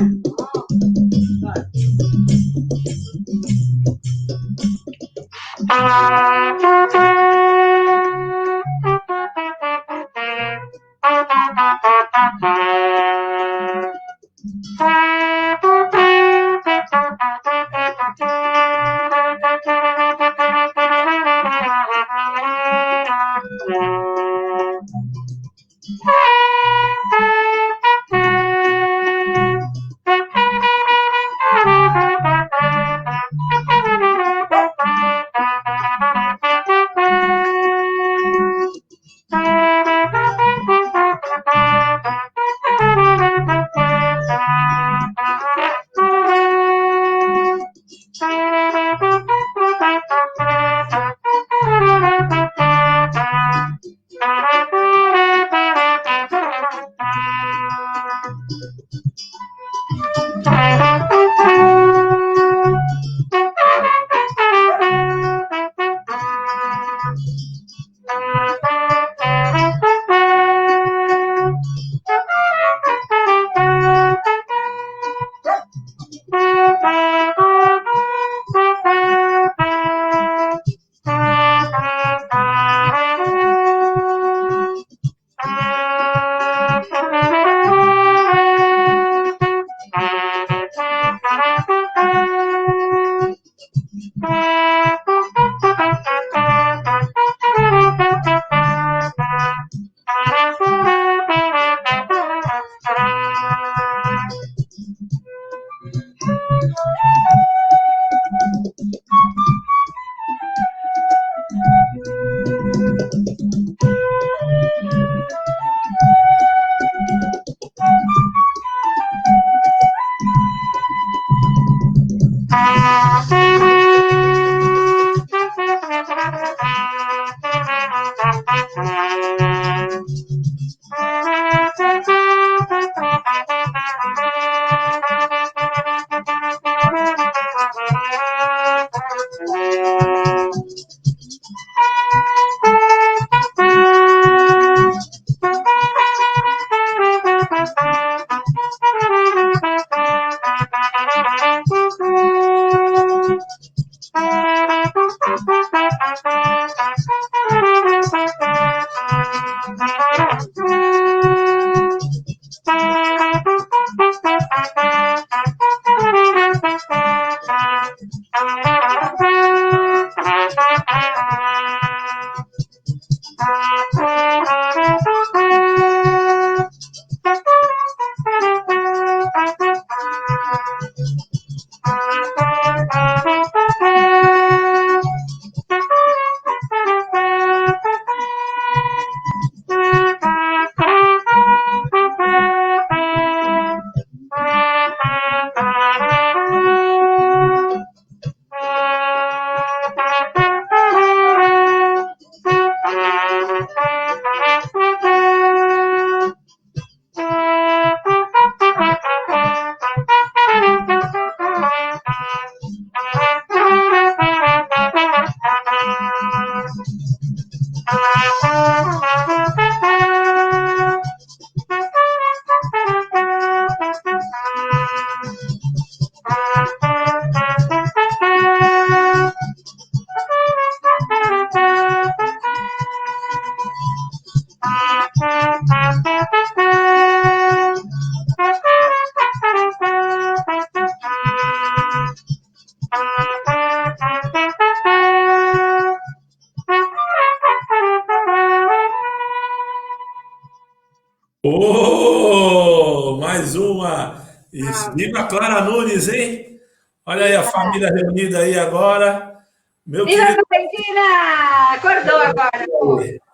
Oh, mais uma. Isso. Viva a Clara Nunes, hein? Olha aí a família reunida aí agora. Meu Viva a querido. Valentina! Acordou agora.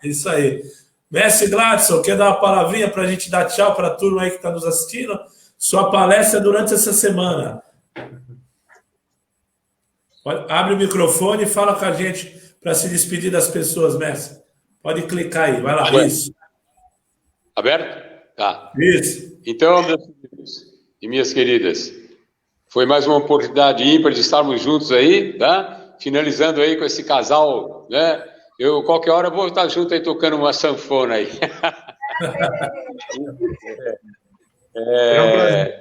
Isso aí. Mestre Gladson, quer dar uma palavrinha para a gente dar tchau para a turma aí que está nos assistindo? Sua palestra durante essa semana. Abre o microfone e fala com a gente para se despedir das pessoas, mestre. Pode clicar aí, vai lá. Isso. Aberto? Tá. Isso. Então, meus queridos e minhas queridas, foi mais uma oportunidade ímpar de estarmos juntos aí, tá? Finalizando aí com esse casal, né? Eu, qualquer hora, vou estar junto aí tocando uma sanfona aí.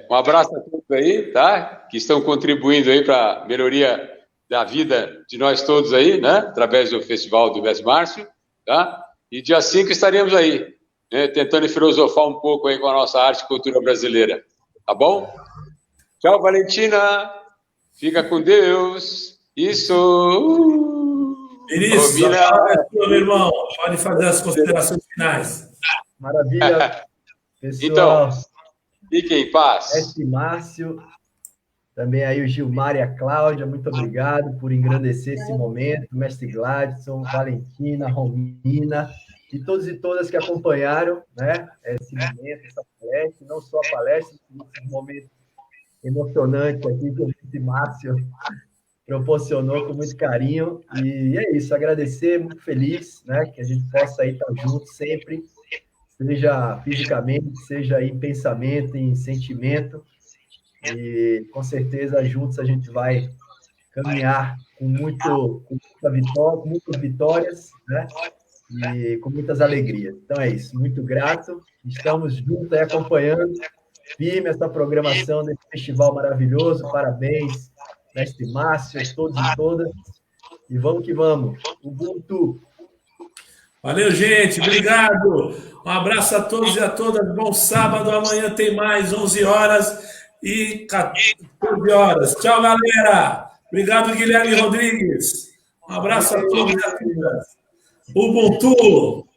Um abraço a todos aí, tá? Que estão contribuindo aí para a melhoria da vida de nós todos aí, né? Através do Festival do 10 de Março, tá? E dia 5 estaremos aí, né? Tentando filosofar um pouco aí com a nossa arte e cultura brasileira. Tá bom? Tchau, Valentina. Fica com Deus. Isso. Isso, meu irmão. Pode fazer as considerações finais. Maravilha. Pessoal, então, fiquem em paz. Mestre Márcio, também aí o Gilmar e a Cláudia, muito obrigado por engrandecer esse momento. Mestre Gladson, Valentina, Romina e todos e todas que acompanharam, né, esse momento, essa palestra, não só a palestra, esse momento emocionante aqui que o Mestre Márcio proporcionou com muito carinho. E é isso, agradecer, muito feliz, né, que a gente possa aí estar junto sempre, seja fisicamente, seja em pensamento, em sentimento, e com certeza juntos a gente vai caminhar com muitas vitórias, né, e com muitas alegrias. Então é isso, muito grato, estamos juntos aí acompanhando firme essa programação desse festival maravilhoso, parabéns, Mestre Márcio, todos e todas, e vamos que vamos, Ubuntu! Valeu, gente. Obrigado. Um abraço a todos e a todas. Bom sábado. Amanhã tem mais, 11 horas e 14 horas. Tchau, galera. Obrigado, Guilherme Rodrigues. Um abraço a todos e a todas. Ubuntu.